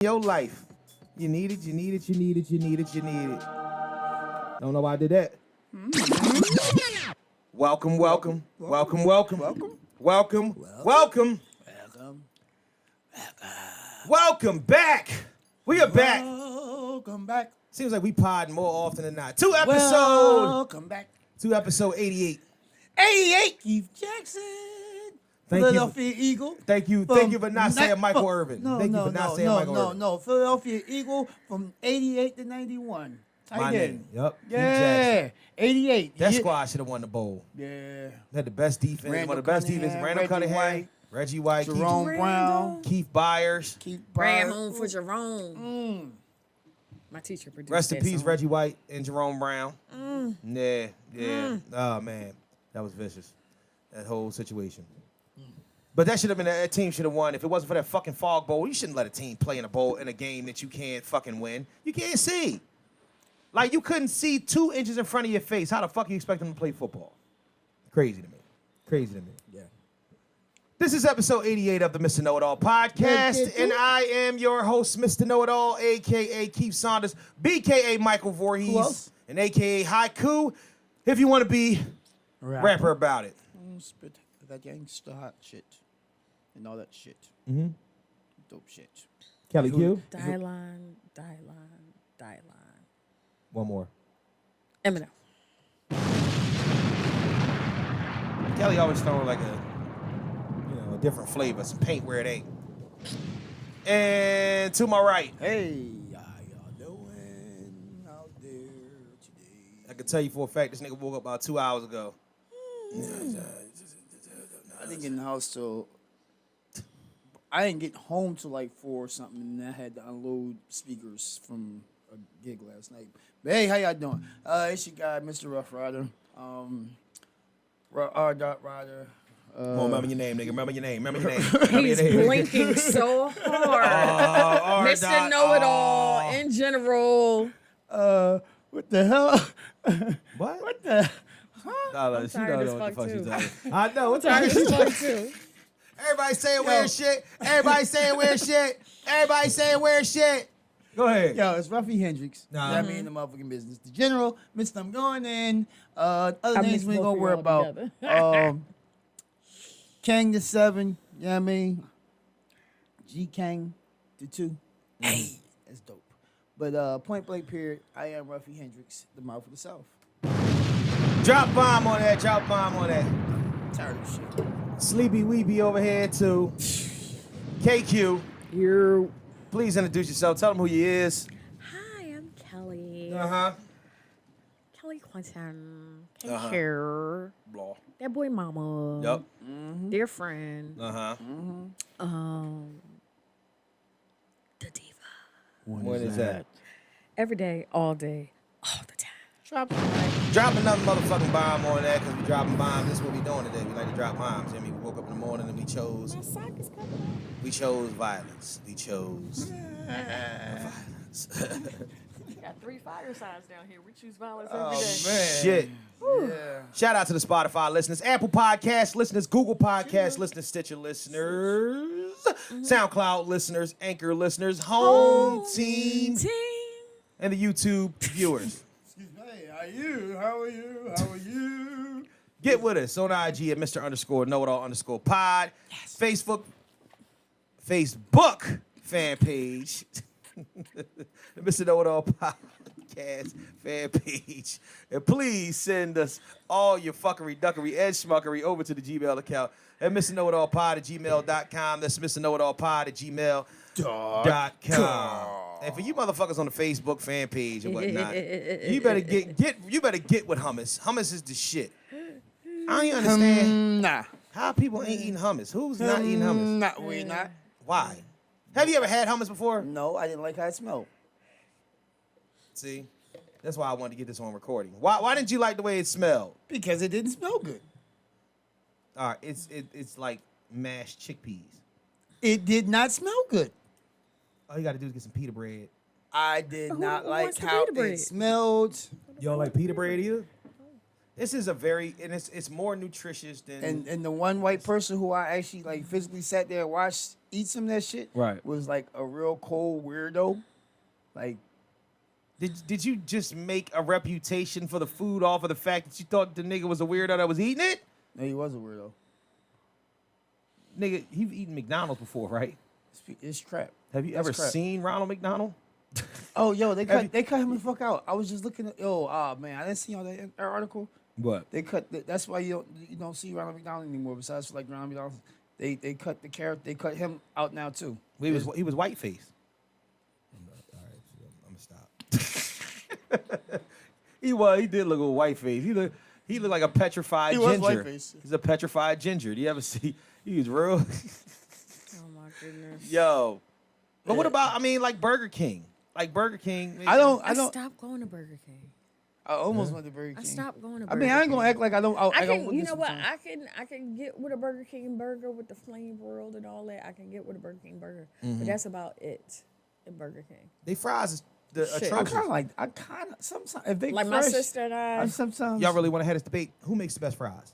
your life. You need it. Don't know why I did that. Welcome. Welcome back. We are back. Welcome back. Seems like we pod more often than not. Two episode Welcome back. 88. 88. Keith Jackson. Philadelphia Eagle. Thank you for not saying Michael Irvin. Thank you for not saying Michael Irvin. No. Philadelphia Eagle from 88 to 91. My name. Yep. Yeah. 88. That squad should have won the bowl. Yeah. They had the best defense. One of the best defense. Randall Cunningham, Reggie White, Jerome Brown, Keith Byers. Ran home for Jerome. My teacher produced Rest in that peace, song. Reggie White and Jerome Brown. Yeah. Oh man, that was vicious. That whole situation. But that should have been that team should have won. If it wasn't for that fucking fog bowl, you shouldn't let a team play in a game that you can't fucking win. You can't see. Like you couldn't see 2 inches in front of your face. How the fuck you expect them to play football? Crazy to me. Yeah. This is episode 88 of the Mr. Know-It-All podcast, and I am your host, Mr. Know-It-All, a.k.a. Keith Saunders, b.k.a. Michael Voorhees, and a.k.a. Haiku, if you want to be rapper about it. Spit that gangsta hot shit and all that shit. Dope shit. Kellie Q. Dylan. One more. Eminem. Kellie always throwing like a different flavor, some paint where it ain't. And to my right. Hey, how y'all doing out there today? I can tell you for a fact, this nigga woke up about 2 hours ago. I didn't get in the house till I didn't get home till like 4 or something, and I had to unload speakers from a gig last night. But hey, how y'all doing? It's your guy, Mr. Rough Rider, R. Rider. Remember your name, nigga. Remember your name. He's blinking so hard. Mr. Know-It-All in general. What the hell? What? What the? I'm tired as fuck too. I know. What's Tired as fuck too. Everybody saying weird shit. Everybody saying weird shit. Go ahead. Yo, it's Ruffy Hendrix. Nah. I mean, the motherfucking business. The General, Mr. I'm going in. Other names we ain't gonna worry about. Kang the 7, you know what I mean? G Kang the 2. Hey, that's dope. But point blank period, I am Ruffy Hendrix, the mouth of the South. Drop bomb on that. Tired of shit. Sleepy Weepy over here too. KQ. You. Please introduce yourself. Tell them who you is. Hi, I'm Kellie. Kellie Quantum. Here. Blah. That boy mama. Yup. Dear friend. Uh-huh. The diva. When is that? Every day, all day, all the time. Drop another motherfucking bomb on that because we dropping bombs. This is what we doing today. We like to drop bombs. I mean, we woke up in the morning and we chose violence. We chose violence. We got 3 fire signs down here. We choose violence Oh, every day. man. Shit. Yeah. Shout out to the Spotify listeners, Apple Podcast listeners, Google Podcast listeners, Stitcher listeners, SoundCloud listeners, Anchor listeners, Home Team, and the YouTube viewers. Hey, how are you? Get with us on IG at Mr_Know-It-All_pod. Yes. Facebook fan page. The Mr. Know-It-All podcast fan page. And please send us all your fuckery, duckery, edge schmuckery over to the Gmail account at MrKnowItAllPod@gmail.com. That's MrKnowItAllPod@gmail.com. And for you motherfuckers on the Facebook fan page and whatnot, you better get with hummus. Hummus is the shit. I don't even understand how people ain't eating hummus. Who's not eating hummus? We're not. Why? Have you ever had hummus before? No, I didn't like how it smelled. See, that's why I wanted to get this on recording. Why didn't you like the way it smelled? Because it didn't smell good. All right, it's like mashed chickpeas. It did not smell good. All you got to do is get some pita bread. I did not like wants the how pita bread? it smelled. You don't like pita bread either? This is it's more nutritious than. And the one white person who I actually like physically sat there and watched eat some of that shit, Right. was like a real cold weirdo. Like, Did you just make a reputation for the food off of the fact that you thought the nigga was a weirdo that was eating it? no, he was a weirdo. Nigga, you've eaten McDonald's before, right? It's crap. Have you That's ever crap. seen Ronald McDonald? Oh, yo, they cut him the fuck out. I was just looking at, man, I didn't see all that article. What? They cut. That's why you don't see Ronald McDonald anymore. Besides for like Ronald McDonald, they cut the character. They cut him out now too. He was white face. All right, I'm gonna stop. He did look a white face. He looked like a petrified He ginger. was whiteface. He's a petrified ginger. Do you ever see? He was real. Oh my goodness. Yo. But what about? I mean, like Burger King. Like Burger King. I don't. Stopped going to Burger King. I almost went to Burger King. I stopped going to I Burger mean, I ain't gonna King. act like I don't. I don't. can, you know what? I can get with a Burger King burger with the flame broiled and all that. I can get with a Burger King burger, but that's about it at Burger King. They fries is the Shit. I atrocious. kind of sometimes if they Like fresh, my sister and I. sometimes Y'all really want to have this debate? Who makes the best fries?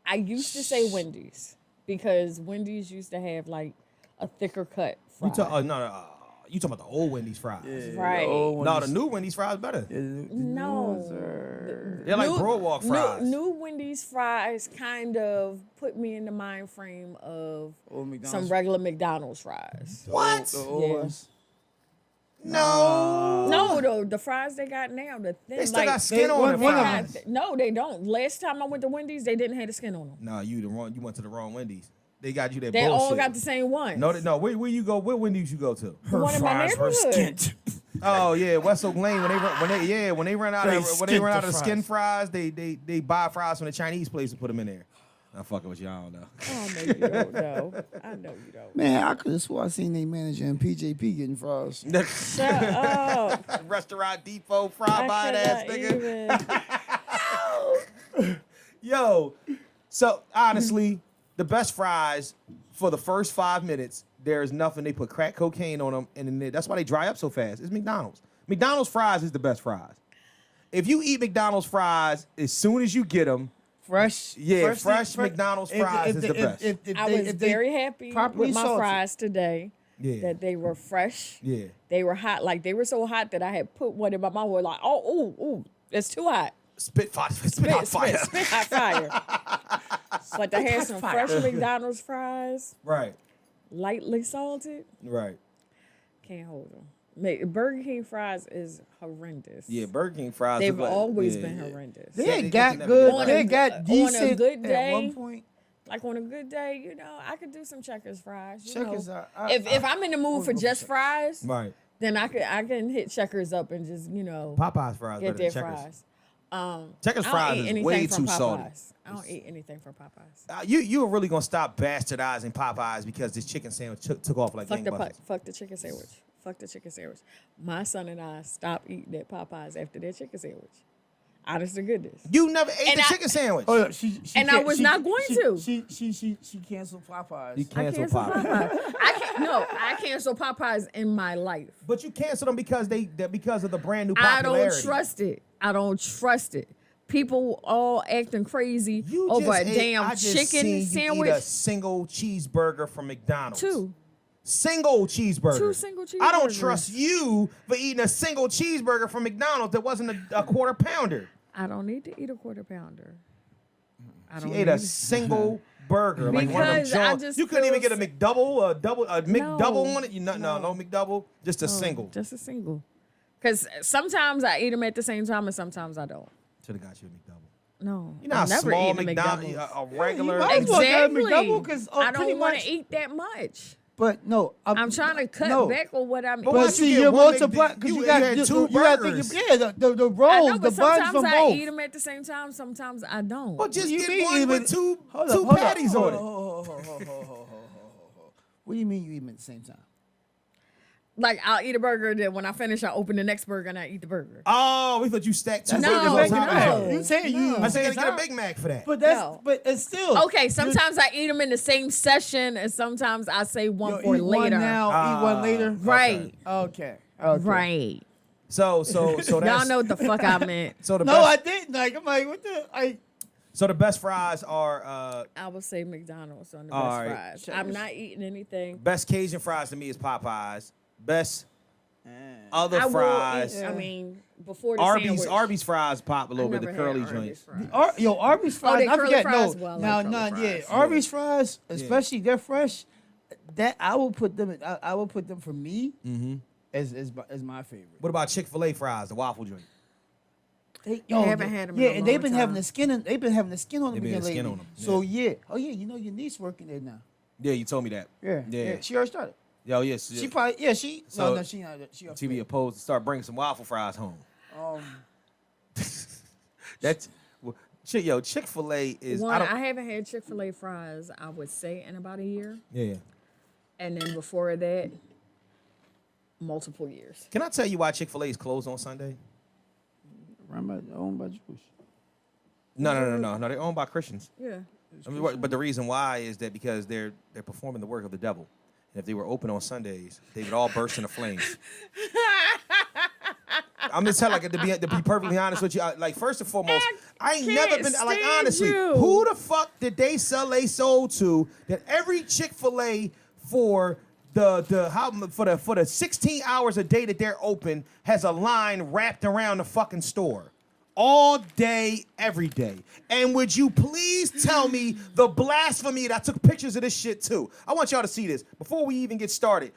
I used to say Wendy's because Wendy's used to have like a thicker cut fry. You talking about the old Wendy's fries? Yeah, Right. No, the new Wendy's fries better. No. They're like boardwalk fries. New Wendy's fries kind of put me in the mind frame of Old McDonald's. some regular McDonald's fries. What? The old Yeah. ones. No. No, though the fries they got now, the thin. They still like, got skin they- on the one of fries. them. No, they don't. Last time I went to Wendy's, they didn't have the skin on them. No, you went to the wrong Wendy's. They got you that They bullshit. all got the same ones. No. Where you go? Where Wendy's you go to? The one in my neighborhood. Oh yeah, West Oak Lane. When they run out They of skint the skin fries, they buy fries from the Chinese place and put them in there. I'm fucking with you. I don't know. Oh, no, you don't know. I know you don't. Man, I could have swore I seen their manager in PJP getting fries. Shut up. Restaurant Depot fry by I ass cannot nigga. even. Yo, so honestly, the best fries for the first 5 minutes, there is nothing. They put crack cocaine on them, and then that's why they dry up so fast. It's McDonald's. McDonald's fries is the best fries. If you eat McDonald's fries, as soon as you get them, Fresh McDonald's fries is the best. I was very happy properly with my salted. fries today. Yeah. That they were fresh. Yeah. They were hot. Like, they were so hot that I had put one in my mouth. Like, ooh, it's too hot. Spit hot fire. Spit hot fire. But to have some fresh McDonald's fries, Right. lightly salted, Right. can't hold them. Burger King fries is horrendous. Yeah, Burger King fries. They've are always yeah, been yeah. horrendous. They Yeah, had they got never good. did They that. got On a decent good at day. one point. Like on a good day, I could do some Checkers fries. Checkers know. are- If I'm in the mood for go for just Checkers. fries, Right. then I can hit Checkers up and just Popeyes fries get better their than Checkers. fries. Checkers I don't fries eat is anything way from too salty. Popeyes. I don't eat anything from Popeyes. You are really gonna stop bastardizing Popeyes because this chicken sandwich took off like gangbusters. Fuck the chicken sandwich. Fuck the chicken sandwich. My son and I stopped eating at Popeyes after their chicken sandwich. Honest to goodness. You never ate And the I- chicken sandwich. Oh, yeah, And I was not going to. She canceled Popeyes. You I canceled canceled Popeyes. Popeyes. I canceled Popeyes in my life. But you canceled them because because of the brand new I popularity. don't trust it. People all acting crazy You over a just ate- damn I just chicken seen you sandwich. eat a single cheeseburger from McDonald's. Two. Single cheeseburger. Two single I don't cheeseburgers. trust you for eating a single cheeseburger from McDonald's that wasn't a quarter pounder. I don't need to eat a quarter pounder. I She don't ate need a single burger, like one of them Because I joints. just You couldn't even feel get a McDouble, a McDouble No. on it. No McDouble, just a single. Just a single. Because sometimes I eat them at the same time and sometimes I don't. Should have got you a McDouble. No. You know I've how never small eaten a McDonald's, McDouble. a regular. might as well get a Exactly. McDouble 'cause, I pretty don't want much- to eat that much. But no, I'm trying to cut back on what I'm But But why'd eating. you see, get you're one multiplying because you got had two you got to burgers. think. Yeah, the I rolls, know, the but buns sometimes from I both. eat them at the same time. Sometimes I don't. Well, just You get mean one even- with two Hold up, patties on it. What do you mean you eat them at the same time? Like, I'll eat a burger, then when I finish, I open the next burger and I eat the burger. Oh, we thought you stacked two No, burgers on top of no. that. You saying you? I said, It's gotta get not. a Big Mac for that. But that's No. but it's still Okay, sometimes I eat them in the same session, and sometimes I say one You'll for eat later. One now, eat one later. Right. Okay. Right. So that's Y'all know what the fuck I meant. So the No, best, I didn't. Like I'm like, what the? So the best fries are I would say McDonald's on the All best right. fries. I'm not eating anything. best Cajun fries to me is Popeyes. Best other I will fries. eat, I mean, before the Arby's sandwich. pop pop a little bit. The never curly had joints. Arby's fries. Arby's fries. they I curly forget. fries? No, Well, I now, like no, curly yeah. fries. Arby's fries, especially they're fresh. That I will put them. I will put them for me as my favorite. What about Chick-fil-A fries, the waffle joint? They, haven't had 'em in Yeah, a and they've long been having time. the skin. They've been having the skin on them They been again having lately. skin on 'em, So yeah. Oh yeah, you know your niece working there now. Yeah, you told me that. Yeah. She already started. Yo, yes. She probably she. So- no, she not. She be opposed to start bringing some waffle fries home. Um, That's Chick-fil-A is. One, I I don't. haven't had Chick-fil-A fries, I would say, in about a year. Yeah. And then before that, multiple years. Can I tell you why Chick-fil-A is closed on Sunday? owned by Jewish. No. They're owned by Christians. Yeah. I mean, but the reason why is that because they're performing the work of the devil. And if they were open on Sundays, they would all burst into flames. I'm just telling, to be perfectly honest with you, first and foremost, I ain't never been stand honestly, you. who the fuck did they sell they soul to that every Chick-fil-A for the 16 hours a day that they're open has a line wrapped around the fucking store? All day, every day. And would you please tell me the blasphemy, and I took pictures of this shit too. I want y'all to see this before we even get started.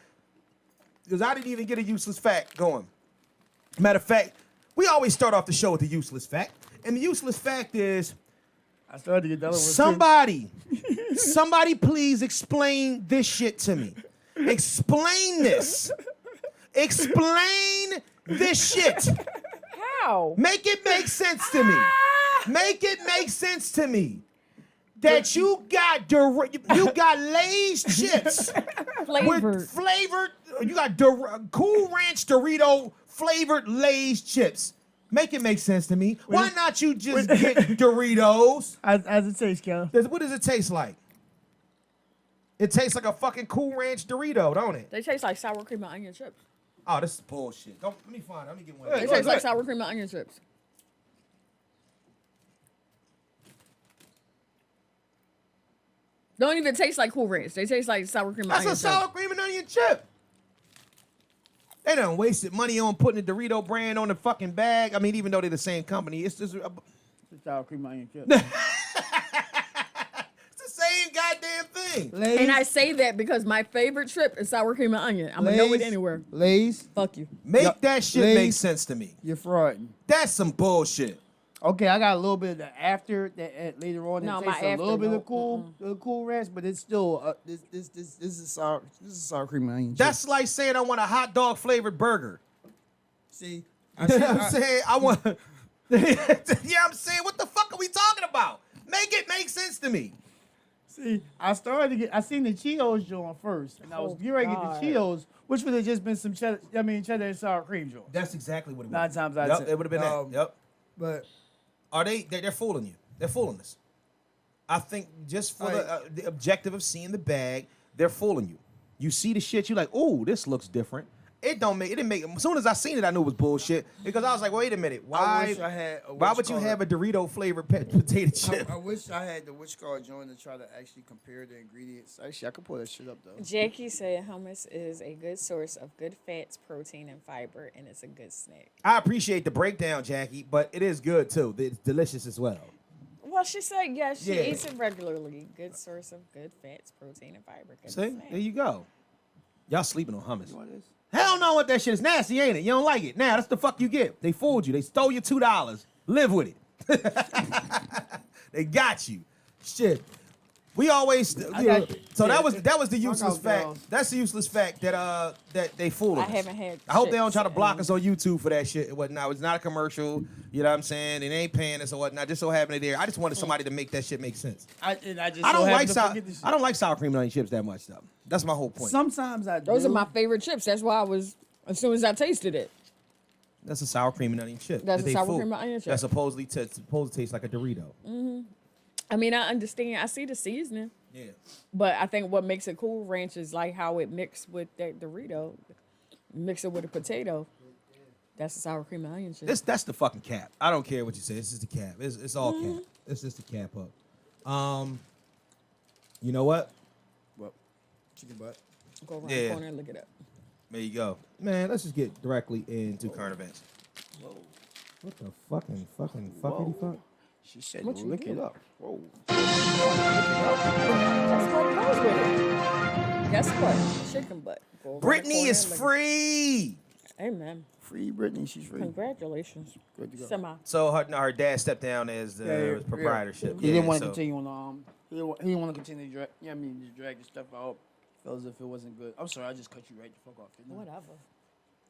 Because I didn't even get a useless fact going. Matter of fact, we always start off the show with the useless fact. And the useless fact is, I started to get that one. somebody please explain this shit to me. Explain this. Explain this shit. How? Make it make sense to me. Make it make sense to me. That you got Lay's chips Flavored. with flavored. You got Cool Ranch Dorito flavored Lay's chips. Make it make sense to me. Why not you just get Doritos? As it tastes, Kel. What does it taste like? It tastes like a fucking Cool Ranch Dorito, don't it? They taste like sour cream and onion chips. Oh, this is bullshit. Let me find it. Let me get one. They taste like sour cream and onion chips. Don't even taste like Cool Ranch. They taste like sour cream and That's onion a chips. sour cream and onion chip. They done wasted money on putting the Dorito brand on the fucking bag. I mean, even though they're the same company, it's just Sour cream onion chip. it's the same goddamn thing. Lay's, And I say that because my favorite chip is sour cream and onion. I'm going to know it anywhere. Lay's, Fuck you. Make that shit Lay's- make sense to me. you're frauding. That's some bullshit. Okay, I got a little bit of the after that later on. No, It my tastes a little after, bit no. of cool ranch, but it's still this is sour cream and onion. That's like saying I want a hot dog flavored burger. see, You know what I'm saying? I want. Yeah, I'm saying, what the fuck are we talking about? Make it make sense to me. See, I seen the Cheetos joint first, and I was getting ready to get the Cheetos, which would have just been some cheddar and sour cream joint. That's exactly what it was. 9 times out of Yep, 10. it would have been that. Yep. But Are they're fooling you? They're fooling us. I think just for the objective of seeing the bag, they're fooling you. You see the shit, you're like, oh, this looks different. It didn't make. As soon as I seen it, I knew it was bullshit because I was like, wait a minute, I wish I had. why would you have a Dorito flavored potato chip? I wish I had the Witchcard joint to try to actually compare the ingredients. Actually, I could pull that shit up though. Jackie said hummus is a good source of good fats, protein, and fiber, and it's a good snack. I appreciate the breakdown, Jackie, but it is good too. It's delicious as well. Well, she said yes, she Yeah. eats it regularly. Good source of good fats, protein, and fiber. Good See, snack. there you go. Y'all sleeping on hummus. What is? Hell no, what that shit is nasty, ain't it? You don't like it. Now, that's the fuck you get. They fooled you. They stole your $2. Live with it. They got you. Shit. We always so that was the useless out, fact. girls. That's the useless fact that they fooled I us. haven't had. I hope they don't try to chips block and- us on YouTube for that shit and whatnot. It's not a commercial. You know what I'm saying? They ain't paying us or whatnot. Just so happened they there. I just wanted somebody to make that shit make sense. I I don't like sour cream and onion chips that much though. That's my whole point. Sometimes I do. Those are my favorite chips. That's why I was. As soon as I tasted it, That's a sour cream and onion chip. That's that a they sour fooled. cream and onion chip. That's supposed to taste like a Dorito. I mean, I understand. I see the seasoning, Yeah. but I think what makes it Cool Ranch is like how it mixed with that Dorito, mix it with a potato. That's the sour cream and onion shit. That's the fucking cap. I don't care what you say. It's just the cap. It's all cap. It's just the cap up. You know what? Well, chicken butt. Go around the corner and look it up. There you go. Man, let's just get directly into current events. Whoa. What the fuckity fuck? She said, What you lick do? it up. Whoa. That's what goes with it. Guess what? Chicken butt. Go around the Britney corner is and look free. it- Amen. Free Britney. She's free. Congratulations. Good to go. Semi. So her dad stepped down as the proprietorship. He didn't want to so- continue on. He didn't want to continue to drag. Yeah, I mean, just drag the stuff out. Felt as if it wasn't good. I'm sorry, I just cut you right the fuck off. Didn't I? Whatever.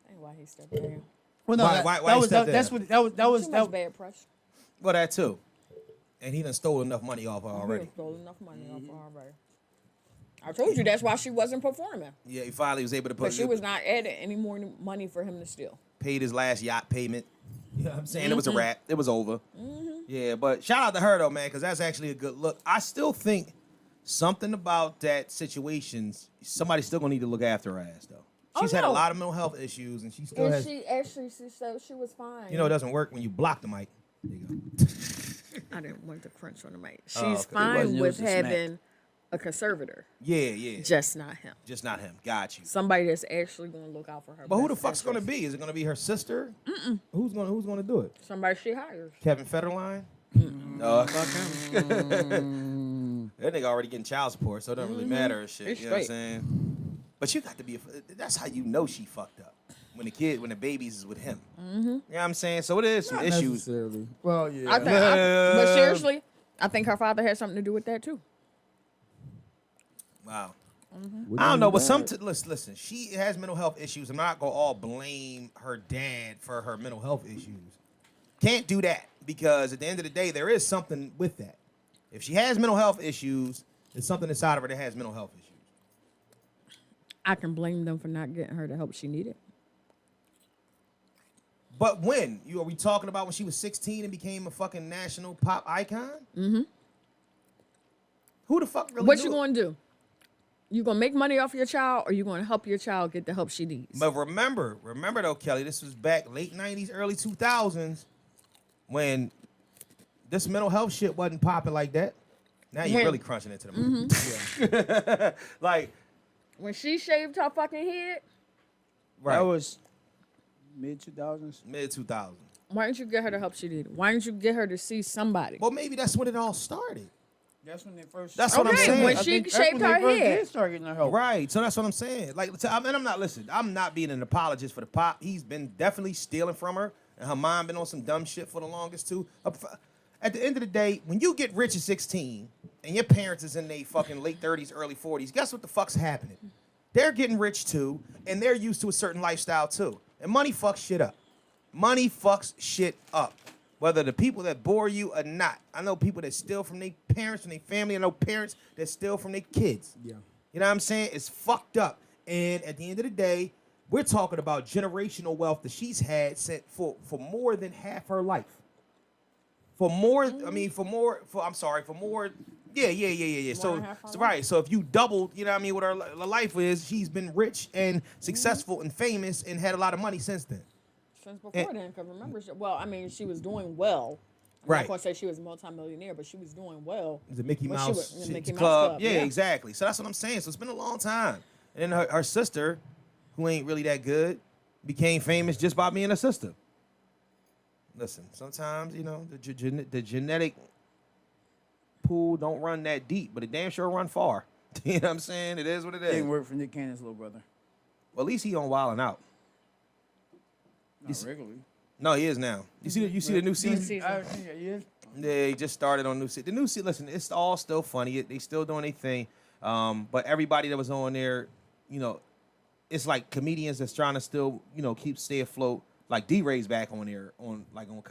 Ain't why he stepped down. Well, no, Why he stepped that's down? what that was. Too much bad press. Well, that too. And he done stole enough money off her already. He stole enough money off her already. I told you that's why she wasn't performing. Yeah, he finally was able to But she was not adding any more money for him to steal. paid his last yacht payment. You know what I'm saying? It was a wrap. It was over. Yeah, but shout out to her though, man, because that's actually a good look. I still think something about that situation, somebody's still gonna need to look after her ass though. She's had a no. lot of mental health issues, and she still And has. she actually she said she was fine. You know, it doesn't work when you block the mic. There you go. I didn't want to crunch on the mic. She's okay. fine It with was a smack. having a conservator, Yeah. just not him. Just not him. Got you. Somebody that's actually going to look out for her. But who the best fuck's gonna interest. be? Is it gonna be her sister? Who's gonna do it? Somebody she hires. Kevin Federline? No, fuck him. That nigga already getting child support, so it don't really matter and shit. He's You know what I'm straight. saying? But you got to be. That's how you know she fucked up. When the babies is with him. You know what I'm saying? So it is some Not issues. necessarily. Well, yeah. I think, but seriously, I think her father had something to do with that too. Wow. What I do don't you know, but bad? listen, she has mental health issues. I'm not gonna all blame her dad for her mental health issues. Can't do that because at the end of the day, there is something with that. If she has mental health issues, there's something inside of her that has mental health issues. I can blame them for not getting her the help she needed. But when? Are we talking about when she was 16 and became a fucking national pop icon? Mm-hmm. Who the fuck really What knew you it? going to do? You going to make money off your child, or you going to help your child get the help she needs? But remember though, Kelly, this was back late 90s, early 2000s when this mental health shit wasn't popping like that. Now you're When- really crunching into the money. Yeah. Like, When she shaved her fucking head, right. That was mid 2000s. mid 2000s. why didn't you get her the help she needed? Why didn't you get her to see somebody? Well, maybe that's when it all started. That's when they first. That's what I'm Okay, saying. when I she think that's shaved when they her first head. did start getting her help. Right. So that's what I'm saying. Like, and I'm not listening. I'm not being an apologist for the pop. He's been definitely stealing from her, and her mom been on some dumb shit for the longest too. At the end of the day, when you get rich at 16 and your parents is in their fucking late 30s, early 40s, guess what the fuck's happening? They're getting rich too, and they're used to a certain lifestyle too. And money fucks shit up. Money fucks shit up. Whether the people that bore you or not. I know people that steal from their parents and their family. I know parents that steal from their kids. Yeah. You know what I'm saying? It's fucked up. And at the end of the day, we're talking about generational wealth that she's had for more than half her life. For more, yeah. So, than half her so right. So if you doubled, you know what I mean, what her life is, she's been rich and successful and famous and had a lot of money since then. Since before then, because remember, she was doing well. I'm Right. not going to say she was a multimillionaire, but she was doing well. The Mickey when she Mouse, was in the shit, Mickey Mouse club. Club, Yeah, yeah. exactly. So that's what I'm saying. So it's been a long time. And then her sister, who ain't really that good, became famous just by being a sister. Listen, sometimes, the genetic pool don't run that deep, but it damn sure run far. You know what I'm saying? It is what it is. Didn't work for Nick Cannon's little brother. Well, at least he on Wildin' Out. Not regularly. No, he is now. You see the new season? season. Yeah. Yeah, he just started on new season. The new season, listen, it's all still funny. They still doing their thing. But everybody that was on there, it's like comedians that's trying to still, stay afloat. Like D-Ray's back on there on a regular.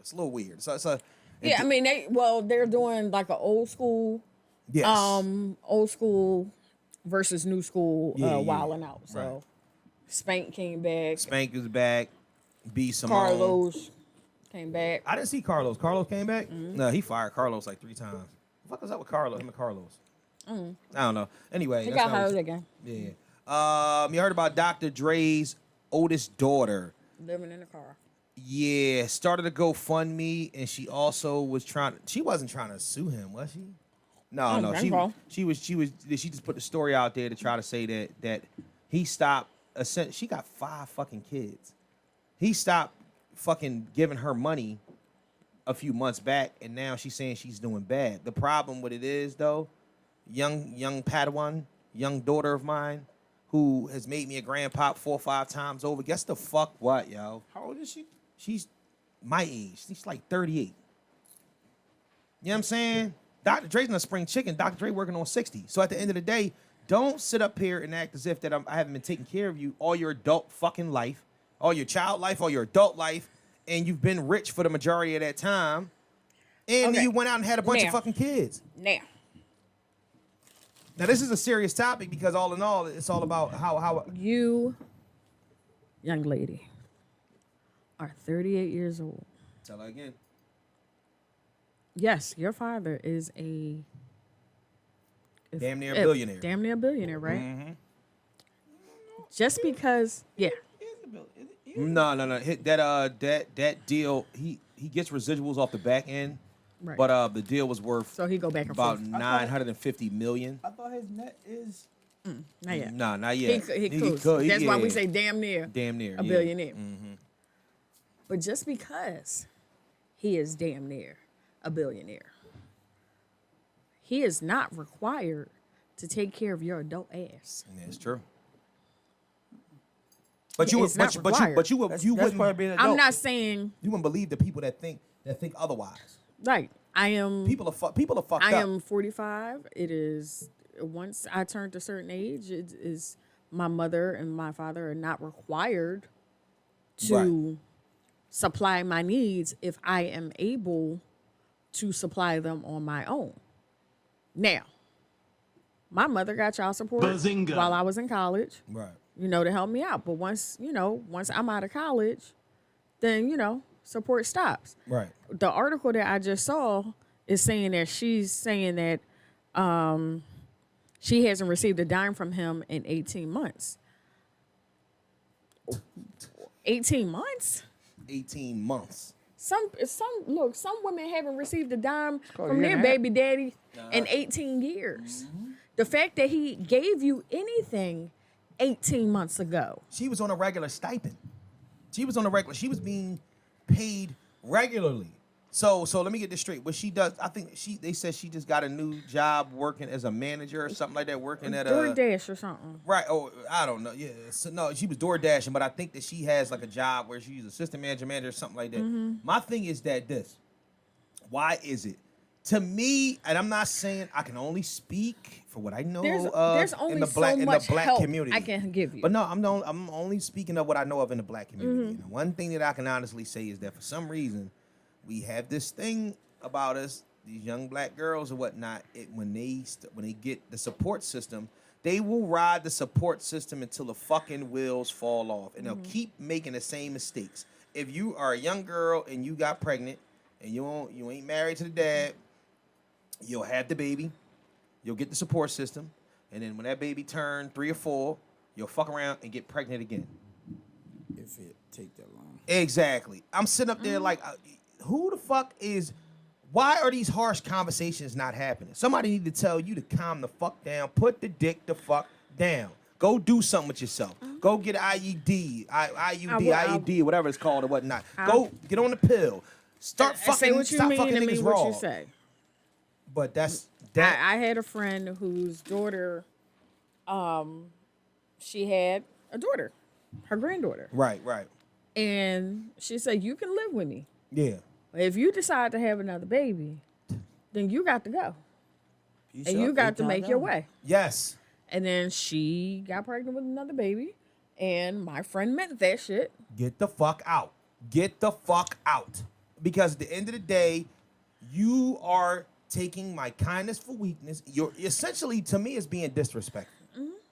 It's a little weird. So it's a Yeah, I mean, they're doing like an old school, yes. old school versus new school Yeah, wilding out. So right. Spank came back. Spank is back. B. Simone. Carlos came back. I didn't see Carlos. Carlos came back? No, he fired Carlos like 3 times. What the fuck was up with Carlos? Him and Carlos. I don't know. Anyway. He that's got not what- hired again. Yeah. You heard about Dr. Dre's oldest daughter living in a car. Yeah, started a GoFundMe, and she also was she wasn't trying to sue him, was she? No, Oh, she just put the story out there to try to say that he stopped. She got 5 fucking kids. He stopped fucking giving her money a few months back, and now she's saying she's doing bad. The problem with it is, though, young Padawan, young daughter of mine, who has made me a grandpop 4 or 5 times over. Guess the fuck what, yo? How old is she? She's my age. She's like 38. You know what I'm saying? Dr. Dre's in a spring chicken. Dr. Dre working on 60. So at the end of the day, don't sit up here and act as if that I haven't been taking care of you all your adult fucking life, all your child life, all your adult life, and you've been rich for the majority of that time. And then you went out and had a bunch of fucking kids. Now, this is a serious topic because all in all, it's all about how you, young lady, are 38 years old. Tell her again. Yes, your father is damn near billionaire. Damn near billionaire, right? Mm-hmm. Just because, yeah. No. That deal, he gets residuals off the back end, Right. but the deal was worth So he go back and about forth. $950 million. I thought his net is. Not yet. No, not yet. He could. That's why we say damn near. Damn near a billionaire. Mm-hmm. But just because he is damn near a billionaire, he is not required to take care of your adult ass. Yeah, it's true. But you It's not you required. wouldn't part of being an adult. I'm not saying you wouldn't believe the people that think otherwise. like I am. People are fucked up. I am 45. It is once I turned a certain age, it is my mother and my father are not required to supply my needs if I am able to supply them on my own. Now, my mother got child support Bazinga. while I was in college, Right. to help me out. But once I'm out of college, then, support stops. Right. The article that I just saw is saying that she's saying that she hasn't received a dime from him in 18 months. 18 months? 18 months. Some women haven't received a dime called from a year their and a half. baby daddy in 18 years. The fact that he gave you anything 18 months ago. She was on a regular stipend. She was being paid regularly. So let me get this straight. What she does, I think they said she just got a new job working as a manager or something like that, working at a DoorDash or something. right. Oh, I don't know. Yeah. So, no, she was door dashing, but I think that she has like a job where she's assistant manager or something like that. My thing is that why is it? To me, and I'm not saying I can only speak for what I know There's only in the so black much help community. I can give you. But no, I'm only speaking of what I know of in the black community. And one thing that I can honestly say is that for some reason, we have this thing about us, these young black girls or whatnot. When they get the support system, they will ride the support system until the fucking wheels fall off, and they'll keep making the same mistakes. If you are a young girl and you got pregnant and you ain't married to the dad, you'll have the baby, you'll get the support system, and then when that baby turns 3 or 4, you'll fuck around and get pregnant again. If it take that long. Exactly. I'm sitting up there like, who the fuck is? Why are these harsh conversations not happening? Somebody need to tell you to calm the fuck down. Put the dick the fuck down. Go do something with yourself. Go get an IUD, whatever it's called or whatnot. Go get on the pill. Start Say fucking. what you Stop mean fucking and niggas mean raw. what you say. But that's that. I had a friend whose daughter, she had a daughter, her granddaughter. Right. And she said, you can live with me. Yeah. If you decide to have another baby, then you got to go. And you got to make your way. Yes. And then she got pregnant with another baby. And my friend meant that shit. Get the fuck out. Get the fuck out. Because at the end of the day, you are taking my kindness for weakness. You're essentially, to me, it's being disrespectful.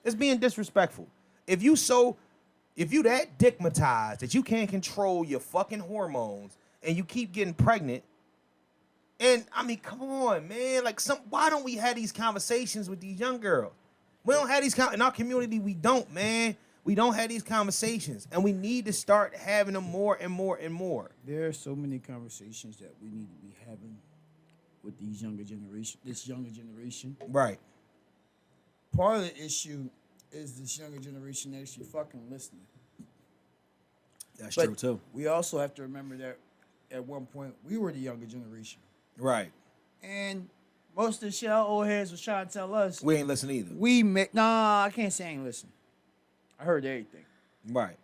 It's being disrespectful. If you that dickmatized that you can't control your fucking hormones and you keep getting pregnant, and I mean, come on, man. Like, why don't we have these conversations with these young girls? We don't have these in our community. We don't, man. We don't have these conversations, and we need to start having them more and more and more. There are so many conversations that we need to be having with this younger generation. Right. Part of the issue is this younger generation actually fucking listening. That's But true too. we also have to remember that at one point we were the younger generation, Right. and most of the shit our old heads was trying to tell us. We ain't listen either. Nah, I can't say I ain't listen. I heard everything. Right.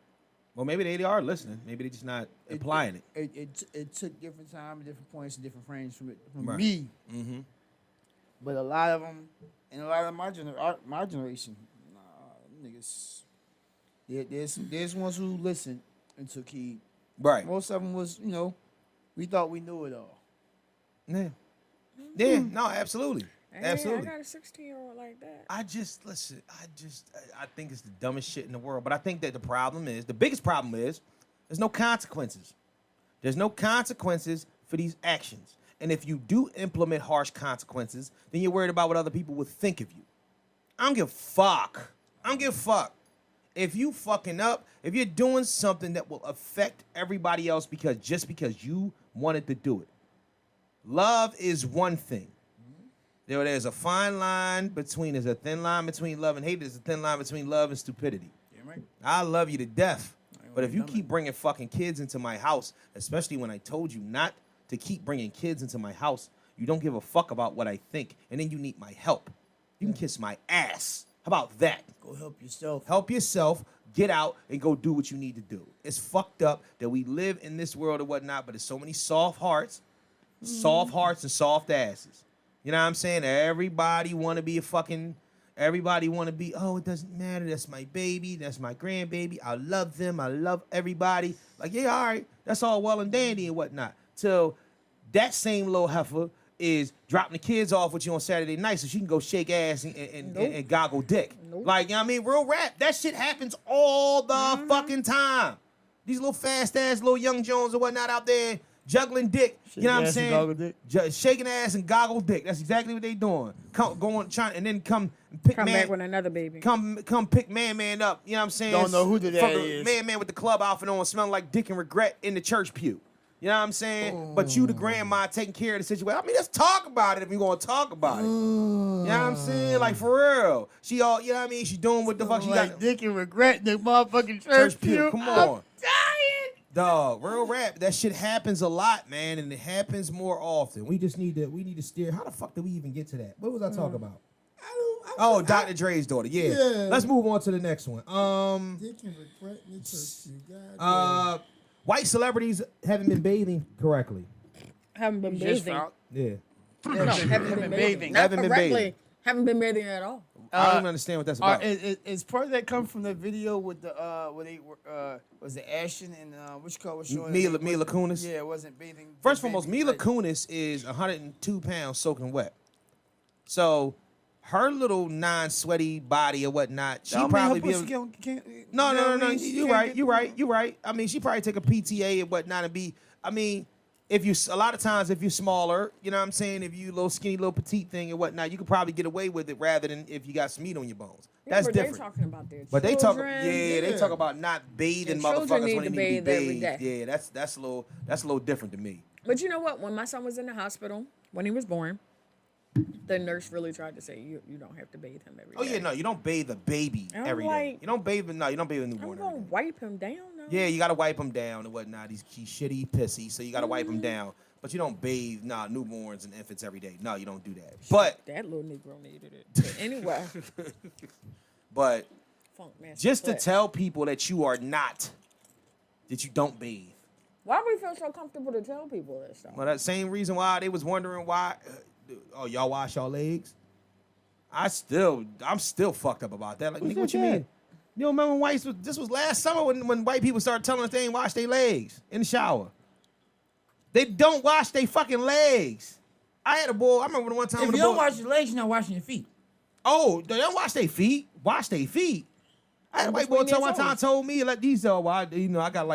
Well, maybe they are listening. Maybe they just not applying it. It took different time, different points, and different frames from Right. me. Mm-hmm. But a lot of them, and a lot of my generation, nah, niggas. There's ones who listened and took heed. Right. Most of them was, we thought we knew it all. Yeah. Yeah. No, absolutely. Hey, Absolutely. I got a 16-year-old like that. I think it's the dumbest shit in the world. But I think that the biggest problem is, there's no consequences. There's no consequences for these actions. And if you do implement harsh consequences, then you're worried about what other people would think of you. I don't give a fuck. If you fucking up, if you're doing something that will affect everybody else because you wanted to do it. Love is one thing. There's a thin line between love and hate. There's a thin line between love and stupidity. Yeah, right. I love you to death. But if you keep bringing fucking kids into my house, especially when I told you not to keep bringing kids into my house, you don't give a fuck about what I think, and then you need my help. You can kiss my ass. How about that? Go help yourself. Help yourself, get out, and go do what you need to do. It's fucked up that we live in this world or whatnot, but there's so many soft hearts and soft asses. You know what I'm saying? Everybody want to be oh, it doesn't matter. That's my baby. That's my grandbaby. I love them. I love everybody. Like, yeah, all right. That's all well and dandy and whatnot. Till that same little heifer is dropping the kids off with you on Saturday night so she can go shake ass and goggle dick. Nope. Like, you know what I mean? Real rap. That shit happens all the fucking time. These little fast ass little young Jones or whatnot out there juggling dick. You know what I'm saying? Goggle dick. Shaking ass and goggle dick. That's exactly what they doing. Come pick Come man. back with another baby. Come pick man up. You know what I'm saying? Don't know who the daddy From is. Man with the club outfit on, smelling like dick and regret in the church pew. You know what I'm saying? But you, the grandma, taking care of the situation. I mean, let's talk about it if we're going to talk about it. You know what I'm saying? Like, for real. She all, you know what I mean? She doing what the fuck she like got. dick and regret in the motherfucking Church pew. Come on. I'm dying. Dog, real rap. That shit happens a lot, man, and it happens more often. We need to steer. How the fuck did we even get to that? What was I talking about? Dr. Dre's daughter. Yeah. Let's move on to the next one. Dick and regret in the church pew. God White celebrities haven't been bathing correctly. Haven't been Just bathing. found- Yeah. No, haven't been bathing. Not Haven't been correctly. bathing. Haven't been bathing at all. I don't even understand what that's about. Is part of that come from the video with the where they were was it Ashton and which color was showing Mila Kunis? Yeah, it wasn't bathing. First and foremost, Mila like- Kunis is 102 pounds soaking wet. So her little non-sweaty body or whatnot, she I mean, probably her be pussy able. can't- No. you know what I mean? She You're can't get- right. I mean, she probably take a PTA and whatnot and be. I mean, a lot of times if you're smaller, you know what I'm saying, if you little skinny little petite thing and whatnot, you could probably get away with it rather than if you got some meat on your bones. Yeah, That's but different. They talking about their But they talk, children. they talk about not bathing Your children motherfuckers need when they to need to be bathe every bathed. day. Yeah, that's a little different to me. But you know what? When my son was in the hospital, when he was born, the nurse really tried to say you don't have to bathe him every day. Oh yeah, no, you don't bathe a baby I'm every day. like- You don't bathe a newborn I'm every gonna day. wipe him down. No? Yeah, you gotta wipe him down and whatnot. He's shitty, pissy, so you gotta wipe him down. But you don't bathe newborns and infants every day. No, you don't do that. But That little Negro needed it. But anyway, Funk Master just to Flex. tell people that you don't bathe. Why we feel so comfortable to tell people that stuff? Well, that same reason why they was wondering why, y'all wash y'all legs. I'm still fucked up about that. Like, nigga, what you mean? You don't remember when this was last summer when white people started telling us they ain't wash their legs in the shower. They don't wash their fucking legs. I remember the one time If when you the don't boy, wash your legs, you're not washing your feet. oh, they don't wash their feet. Wash their feet. I had a white boy one time told me like these I got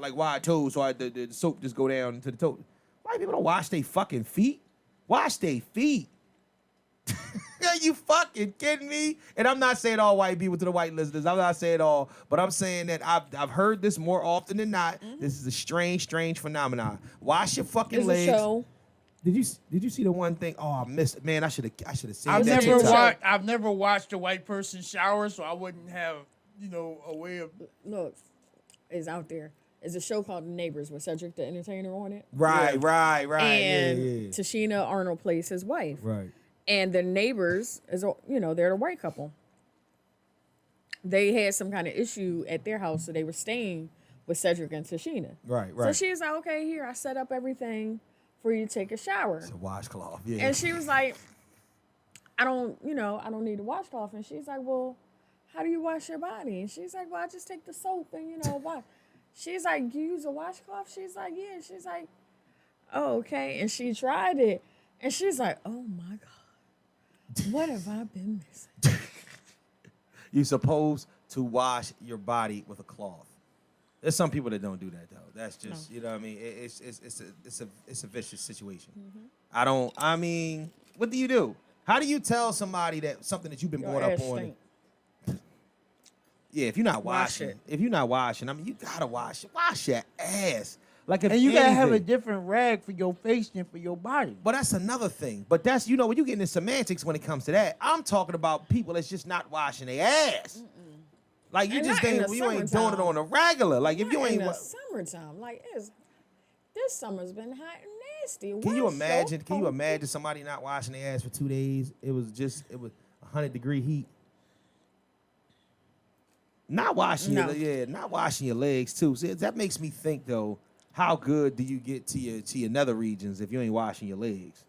like wide toes, so the soap just go down to the toe. White people don't wash their fucking feet. Wash their feet. Are you fucking kidding me? And I'm not saying all white people to the white listeners. I'm not saying all, but I'm saying that I've heard this more often than not. This is a strange phenomenon. Wash your fucking It's a legs. show. Did you see the one thing? Oh, I missed it. Man, I should have saved I've that never TikTok. I've never watched a white person shower, so I wouldn't have, a way of. Look, it's out there. It's a show called The Neighbors with Cedric the Entertainer on it. Right. And yeah. Tashina Arnold plays his wife. Right. And the neighbors is, they're a white couple. They had some kind of issue at their house, so they were staying with Cedric and Tashina. Right. So she's like, okay, here, I set up everything for you to take a shower. It's a washcloth. Yeah. And she was like, I don't need a washcloth. And she's like, well, how do you wash your body? And she's like, well, I just take the soap and, wash. She's like, you use a washcloth? She's like, yeah. She's like, oh, okay. And she tried it. And she's like, oh, my God. What have I been missing? You're supposed to wash your body with a cloth. There's some people that don't do that though. That's just you know what I mean. It's a vicious situation. Mm-hmm. What do you do? How do you tell somebody that something that you've been brought up ass on? stink. Yeah, if you're not Wash washing, it. you gotta wash it. Wash your ass. Like if And you gotta have a anything. different rag for your face than for your body. But that's another thing. But that's when you get into semantics when it comes to that. I'm talking about people that's just not washing their ass. Like you And just not in ain't the you ain't doing it summertime. on a regular. Like if you Not ain't in the summertime, like this summer's been hot and nasty. Can you Wash imagine? your Can you whole- imagine somebody not washing their ass for 2 days? It was 100-degree heat. Not washing No. not washing your legs too. See, that makes me think though, how good do you get to your nether regions if you ain't washing your legs?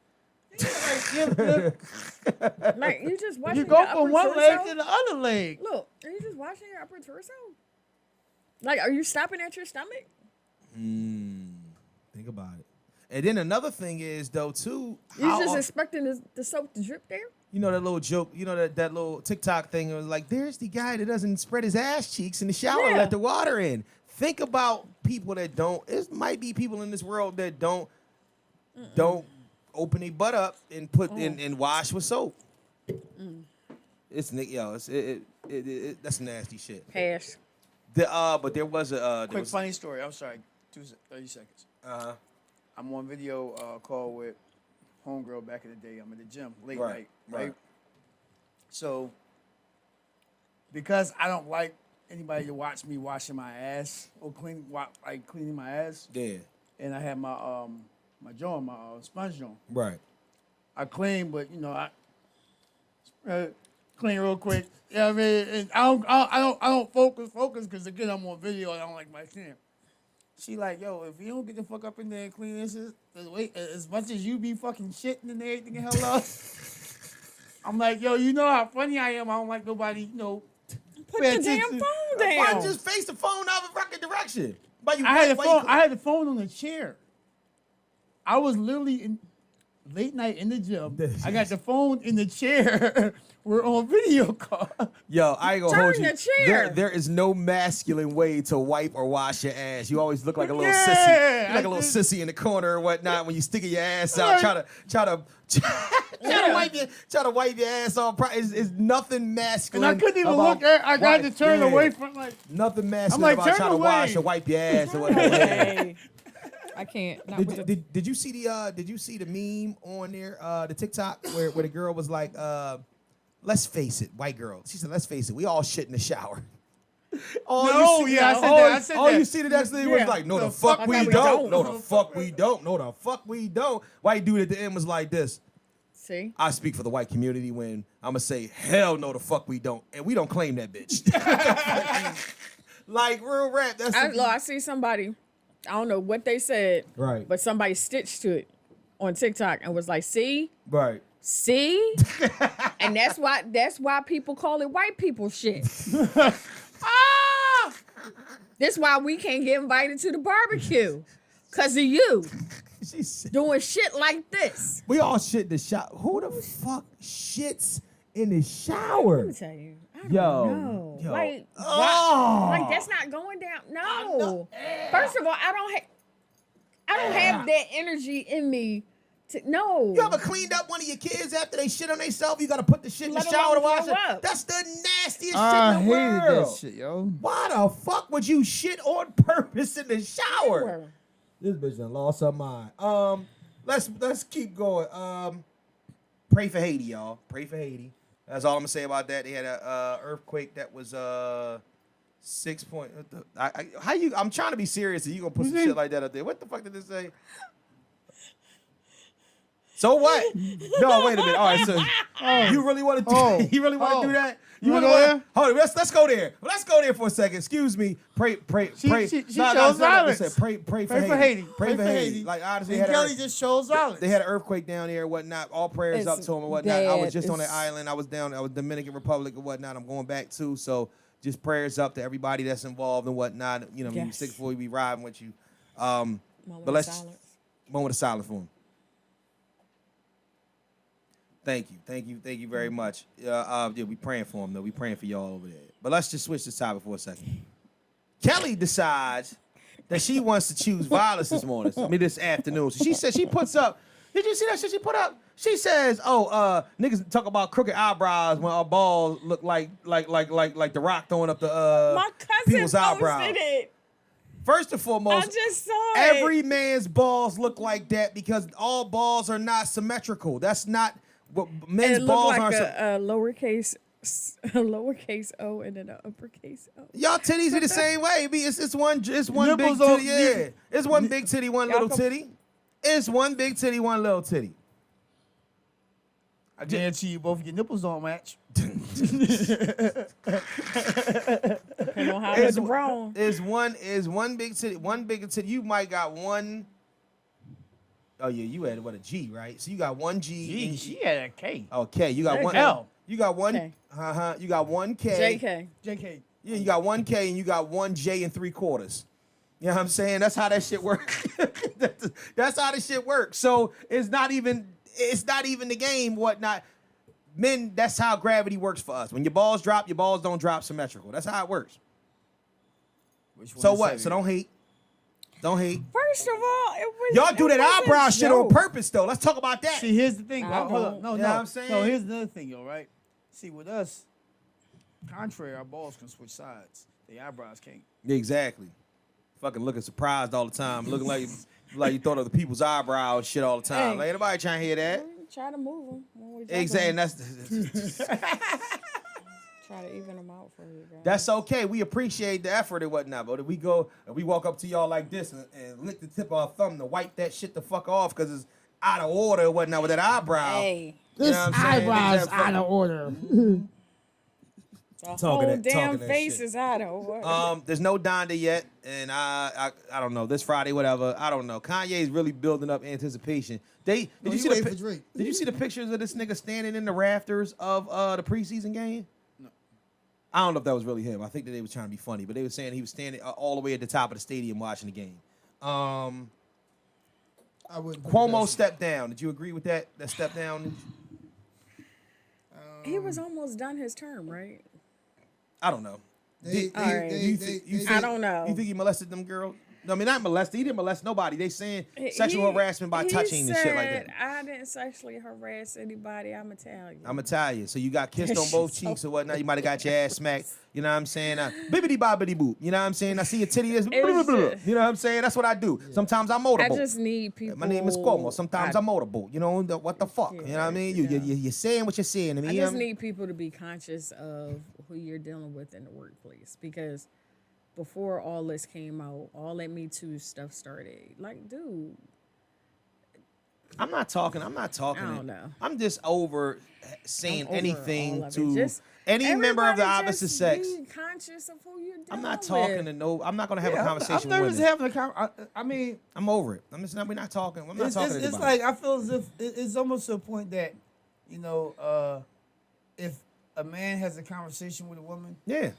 Like you just washing You go your upper from one torso? leg to the other leg. Look, are you just washing your upper torso? Like, are you stopping at your stomach? Think about it. And then another thing is though too, You how just often- expecting the soap to drip there? you know that little joke, that little TikTok thing. It was like, there's the guy that doesn't spread his ass cheeks in the shower and Yeah. let the water in. Think about people that don't. It might be people in this world that don't open their butt up and put and wash with soap. It's that's nasty shit. Pass. But there was a Quick funny story. I'm sorry. 30 seconds. I'm on video call with homegirl back in the day. I'm in the gym late night, right? So because I don't like anybody to watch me washing my ass or cleaning my ass, Yeah. and I had my my jaw, my sponge jaw. Right. I clean, but clean real quick. You know what I mean? And I don't focus because again I'm on video and I don't like my skin. She like, yo, if you don't get the fuck up in there and clean this, as much as you be fucking shitting and everything and hell up, I'm like, yo, you know how funny I am. I don't like nobody, Put the damn phone Why down. just face the phone out of fucking direction? I had the phone on the chair. I was literally in late night in the gym. I got the phone in the chair. We're on video call. Yo, I ain't gonna Turn hold you. the chair. There is no masculine way to wipe or wash your ass. You always look like a little Yeah, sissy. You like I a little just- sissy in the corner or whatnot when you sticking your ass out, Right. try to wipe your ass off. It's nothing masculine. And I couldn't even about look at. I got to wipe- turn yeah. away from like. Nothing masculine like, about turn trying to away. wash or wipe your ass or whatever. Hey, I can't. Not with the- Did you see the meme on there, the TikTok where the girl was like, let's face it, white girl. She said, let's face it, we all shit in the shower. No, yeah, I said that. You see the next thing was Yeah. like, no, the The fuck fuck we we don't. don't. No, the fuck we don't. No, the fuck we don't. White dude at the end was like this. See? I speak for the white community when I'm gonna say, hell no, the fuck we don't, and we don't claim that bitch. Like real rap. That's I see somebody, I don't know what they said, Right. but somebody stitched to it on TikTok and was like, see? right. See? And that's why people call it white people shit. That's why we can't get invited to the barbecue. Cause of you She said, doing shit like this. we all shit in the shower. Who the fuck shits in the shower? Let me tell you. I don't Yo, know. yo. Like, Oh. like that's not going down. No. First of all, I don't have that energy in me No. You ever cleaned up one of your kids after they shit on themselves? You gotta put the shit in the Let 'em shower to wash throw it. up. That's the nastiest I shit in the hated world. that shit, yo. Why the fuck would you shit on purpose in the shower? Sure. This bitch done lost her mind. Let's keep going. Pray for Haiti, y'all. Pray for Haiti. That's all I'm gonna say about that. They had a earthquake that was 6 point. How you? I'm trying to be serious, and you gonna put some shit like that up there? What the fuck did this say? So what? No, wait a minute. All right, so you really want to do? You really want to do that? You wanna really go want? Hold on, let's go there. Let's go there for a second. Excuse me. Pray. She chose violence. Pray for Haiti. Pray for Haiti. Like honestly, And Kelly just chose violence. they had an earthquake down there and whatnot. All prayers up It's to them and whatnot. I was bad. just on that island. I was Dominican Republic and whatnot. I'm going back too. So just prayers up to everybody that's involved and whatnot. You know, Yes. 6 4 we riding with you. Moment But of let's silence. moment of silence for him. Thank you very much. Yeah, we praying for him though. We praying for y'all over there. But let's just switch the topic for a second. Kelly decides that she wants to choose violence this morning. This afternoon. So she said she puts up. Did you see that shit she put up? She says, niggas talk about crooked eyebrows when our balls look like the Rock throwing up the My cousin people's posted eyebrows. it. First and I foremost, just saw it. every man's balls look like that because all balls are not symmetrical. That's not what men's It balls looked like aren't. a lowercase O and then an uppercase O. Y'all titties be the same way. It's one big Nipples titty. on- Yeah, it's one big titty, one Y'all little titty. It's one big titty, one little titty. I guarantee you both your nipples don't match. Depending on how it's grown. Is one big titty, one bigger titty. You might got one. Oh yeah, you had a G, right? So you got one G. Gee, she had a K. Okay, you got Hey, one. L. You got one. K. You got one K. JK. JK. Yeah, you got one K and you got one J and 3/4. You know what I'm saying? That's how that shit works. That's how this shit works. So it's not even the game, whatnot. Men, that's how gravity works for us. When your balls drop, your balls don't drop symmetrical. That's how it works. Which one So is what? heavier? So don't hate. Don't hate. First of all, it was Y'all do it that wasn't eyebrow shit on joke. purpose, though. Let's talk about that. See, here's the thing. I Hold up. don't. No, You no. know what I'm saying? No, here's another thing, yo, right? See, with us, contrary, our balls can switch sides. The eyebrows can't. Exactly. Fucking looking surprised all the time. Looking like you thought of the people's eyebrow and shit all the time. Hey. Like, anybody trying to hear that? Try to move them. When we Exactly. And Try to even them out for you guys. that's okay. We appreciate the effort and whatnot. But if we go and we walk up to y'all like this and lick the tip of our thumb to wipe that shit the fuck off because it's out of order and whatnot with that eyebrow. Hey, You This know what I'm saying? eyebrow's Exactly. out of order. the Talking whole that- damn talking that face shit. is out of order. There's no Donda yet, and I don't know. This Friday, whatever. I don't know. Kanye's really building up anticipation. Did you he see waiting for Drake. Did you see the pictures of this nigga standing in the rafters of the preseason game? No. I don't know if that was really him. I think that they were trying to be funny, but they were saying he was standing all the way at the top of the stadium watching the game. I wouldn't. put it Cuomo past stepped down. Did you agree with that? That step down? He was almost done his term, right? I don't know. you. All right. I don't know. You think he molested them girls? No, I mean not molested. He didn't molest nobody. They saying He- sexual harassment by he touching and shit like that. said, I didn't sexually harass anybody. I'm Italian. I'm Italian, so you got kissed on That both shit's so cheeks or whatnot. You might have got your ass smacked. You know what I'm saying? Bibbity bobbity boop. You know what I'm saying? I see your titty. Is It's just- you know what I'm saying? That's what I do. Sometimes I'm motorboat. I just need people. My name is Cuomo. Sometimes I'm motorboat. You know what the fuck? You know what I mean? You're saying what you're saying to me. I you know just what I mean? need people to be conscious of who you're dealing with in the workplace because before all this came out, all that Me Too stuff started. Like, dude, I'm not talking. I don't know. I'm just over saying over anything all of it. to Just any member of the everybody opposite just sex. Be conscious of who you're dealing I'm not with. talking to no. I'm not gonna have a conversation I'm with nervous women. having a conversation. I mean, I'm over it. We're not talking. I'm not talking to it's anybody. like I feel as if it's almost to a point that, you know, if a man has a conversation with a woman, Yeah.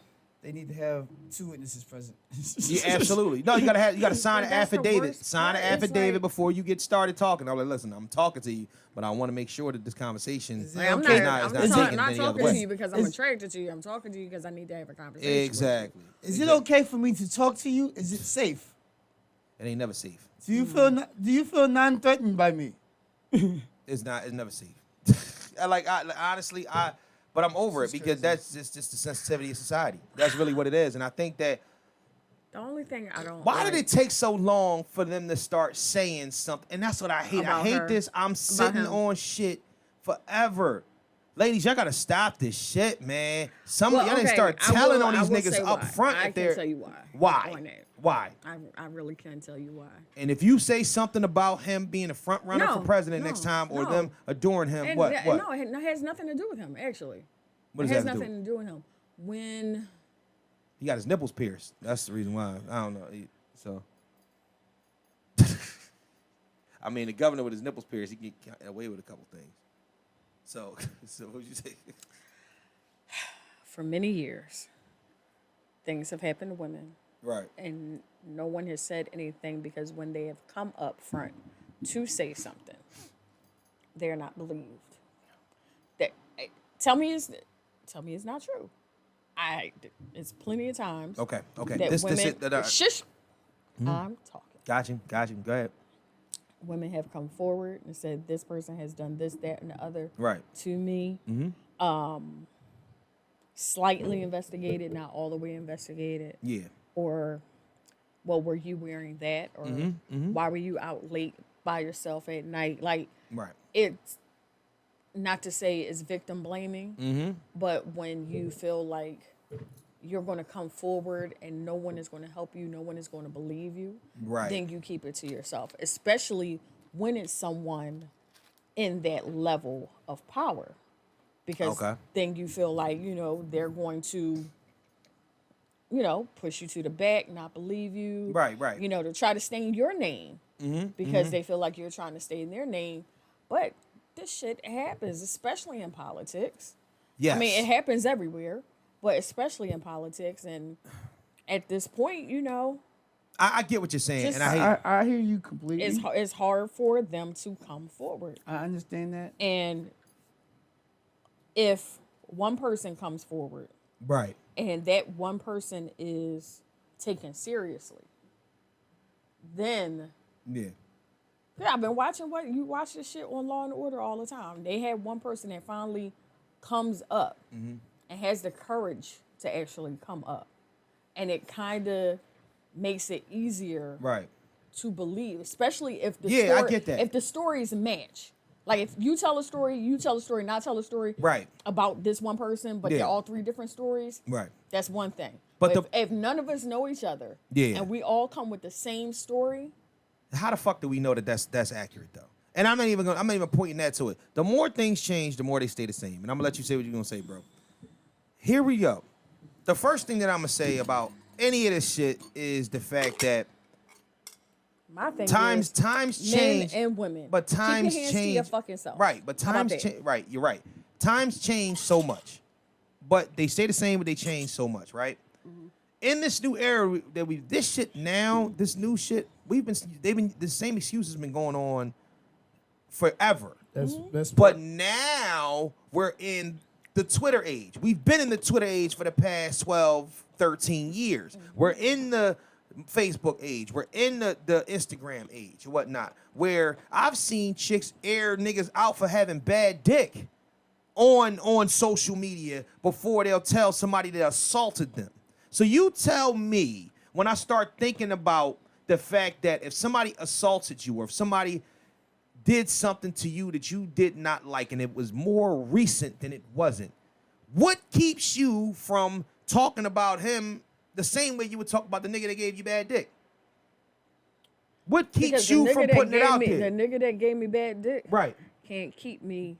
they need to have two witnesses present. Yeah, absolutely. No, you gotta sign an But that's the affidavit. worst Sign an part. It's affidavit like- before you get started talking. I'm like, listen, I'm talking to you, but I want to make sure that this conversation Is it Like, I'm okay? not, is I'm not not, taken not any other talking way. to you because I'm Is- attracted to you. I'm talking to you because I need to have a conversation. with you. Exactly. Is it okay for me to talk to you? Is it safe? It ain't never safe. Do you feel non-threatened by me? It's never safe. Honestly, but I'm over it because that's just the sensitivity of society. That's really what it is. And I think that The only thing I don't why like did it take so long for them to start saying something? And that's what I hate. I About hate her. this. I'm sitting him. on shit forever. Ladies, y'all gotta stop this shit, man. Y'all didn't start telling on these niggas up front I if they're. can tell you why. Why? On that. Why? I really can't tell you why. And if you say something about him being a front runner for president next time, or them adoring him, And what? No, it has nothing to do with him, actually. What It does has that have to nothing to do with him. When He got his nipples pierced. That's the reason why. I don't know. So, I mean, the governor with his nipples pierced, he can get away with a couple things. So what would you say? for many years, things have happened to women, Right. and no one has said anything because when they have come up front to say something, they're not believed. Tell me it's not true. It's plenty of times. Okay. That women, shush. I'm talking. Got you. Go ahead. Women have come forward and said this person has done this, that, and the other Right. to me. Slightly investigated, not all the way investigated. Yeah. Or, well, were you wearing that? Or why were you out late by yourself at night? Like, Right. it's not to say it's victim blaming, but when you feel like you're going to come forward and no one is going to help you, no one is going to believe you, Right. then you keep it to yourself, especially when it's someone in that level of power. Because then you feel like, they're going to, push you to the back, not believe you. Right. To try to stain your name because they feel like you're trying to stain their name. But this shit happens, especially in politics. Yes. I mean, it happens everywhere, but especially in politics. And at this point, I get what you're saying, Just- and I hate. I hear you completely. it's hard for them to come forward. I understand that. And if one person comes forward Right. and that one person is taken seriously, then Yeah. I've been watching you watch this shit on Law and Order all the time. They had one person that finally comes up and has the courage to actually come up, and it kind of makes it easier Right. to believe, especially if the Yeah, I story, get that. if the stories match. Like if you tell a story, not tell a story Right. about this one person, but Yeah. they're all three different stories. Right. That's one thing. But But if none of us know each other, Yeah. and we all come with the same story, How the fuck do we know that that's accurate though? And I'm not even pointing that to it. The more things change, the more they stay the same. And I'm gonna let you say what you're gonna say, bro. Here we go. The first thing that I'm gonna say about any of this shit is the fact that my thing times is change, men and women. but times Keep your hands change. to your fucking self. Right, but How about times that? change. Right, you're right. Times change so much, but they stay the same, but they change so much. Right. In this new era this new shit, the same excuses been going on forever. That's But now we're in the Twitter age. We've been in the Twitter age for the past 12, 13 years. We're in the Facebook age. We're in the Instagram age and whatnot, where I've seen chicks air niggas out for having bad dick on social media before they'll tell somebody that assaulted them. So you tell me, when I start thinking about the fact that if somebody assaulted you or if somebody did something to you that you did not like and it was more recent than it wasn't, what keeps you from talking about him the same way you would talk about the nigga that gave you bad dick? What keeps Because you the from nigga that putting it gave out me- there? The nigga that gave me bad dick Right. can't keep me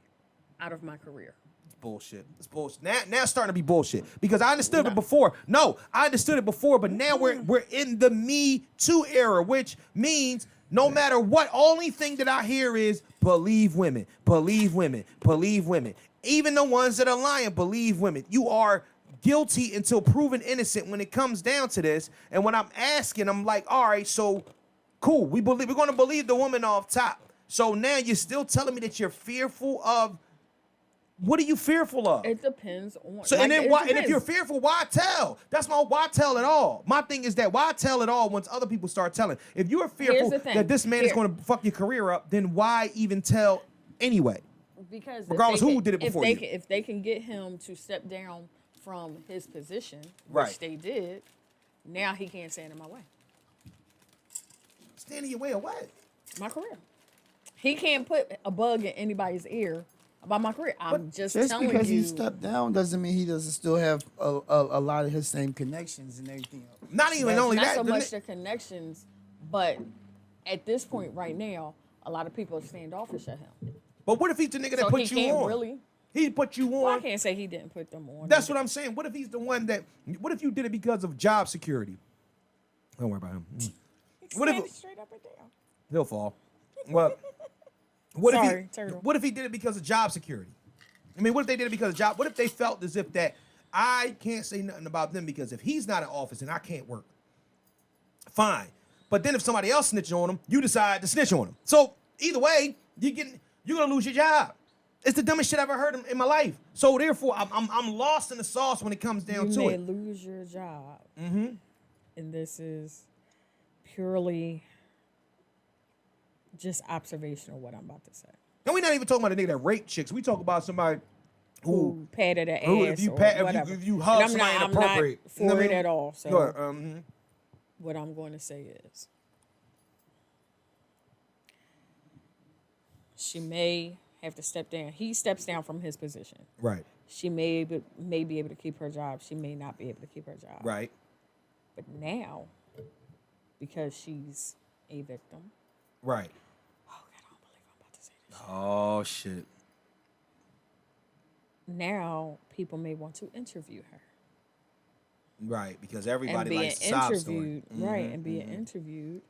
out of my career. Bullshit. It's bullshit. Now it's starting to be bullshit because I understood it before. No, I understood it before, but now we're in the Me Too era, which means no matter what, only thing that I hear is believe women, believe women, believe women. Even the ones that are lying, believe women. You are guilty until proven innocent when it comes down to this. And when I'm asking, I'm like, all right, so cool. We're going to believe the woman off top. So now you're still telling me that you're fearful of What are you fearful of? It depends on. So like, and then it why? And if depends. you're fearful, why tell? That's my why tell at all. My thing is that why tell at all once other people start telling. If you're fearful the thing. that this man is going to fuck your career up, then why even tell anyway? Because Regardless who did it before you. if they can get him to step down from his position, which Right. they did, now he can't stand in my way. Stand in your way of what? My career. He can't put a bug in anybody's ear about my career. I'm just telling because you. he stepped down doesn't mean he doesn't still have a lot of his same connections and everything else. Not even only not that. so the much ni- the connections, but at this point right now, a lot of people are standoffish at him. But what if he's the nigga that So put he you can't on? really. He put you Well, I on. can't say he didn't put them on. That's what I'm saying. What if he's the one that? What if you did it because of job security? Don't worry about him. What if- Stand straight up and down. He'll fall. Well, what Sorry, if turtle. what if he did it because of job security? I mean, what if they did it because of job? What if they felt as if that I can't say nothing about them because if he's not in office and I can't work, fine. But then if somebody else snitches on him, you decide to snitch on him. So either way, you're gonna lose your job. It's the dumbest shit I've ever heard in my life. So therefore, I'm lost in the sauce when it comes down You to may it. lose your job. Mm-hmm. And this is purely just observational what I'm about to say. And we're not even talking about a nigga that raped chicks. We talk about somebody Who patted an who, ass if you or pat, whatever. if you And hug I'm somebody not inappropriate, for you know what I it mean? at all. So Go ahead, what I'm going to say is she may have to step down. He steps down from his position. Right, She may be able to keep her job. She may not be able to keep her job. right. But now, because she's a victim. Right. Oh, God, I don't believe I'm about to say this. Oh shit. Now, people may want to interview her. Right, because And everybody being likes the sob story. interviewed, right, and being interviewed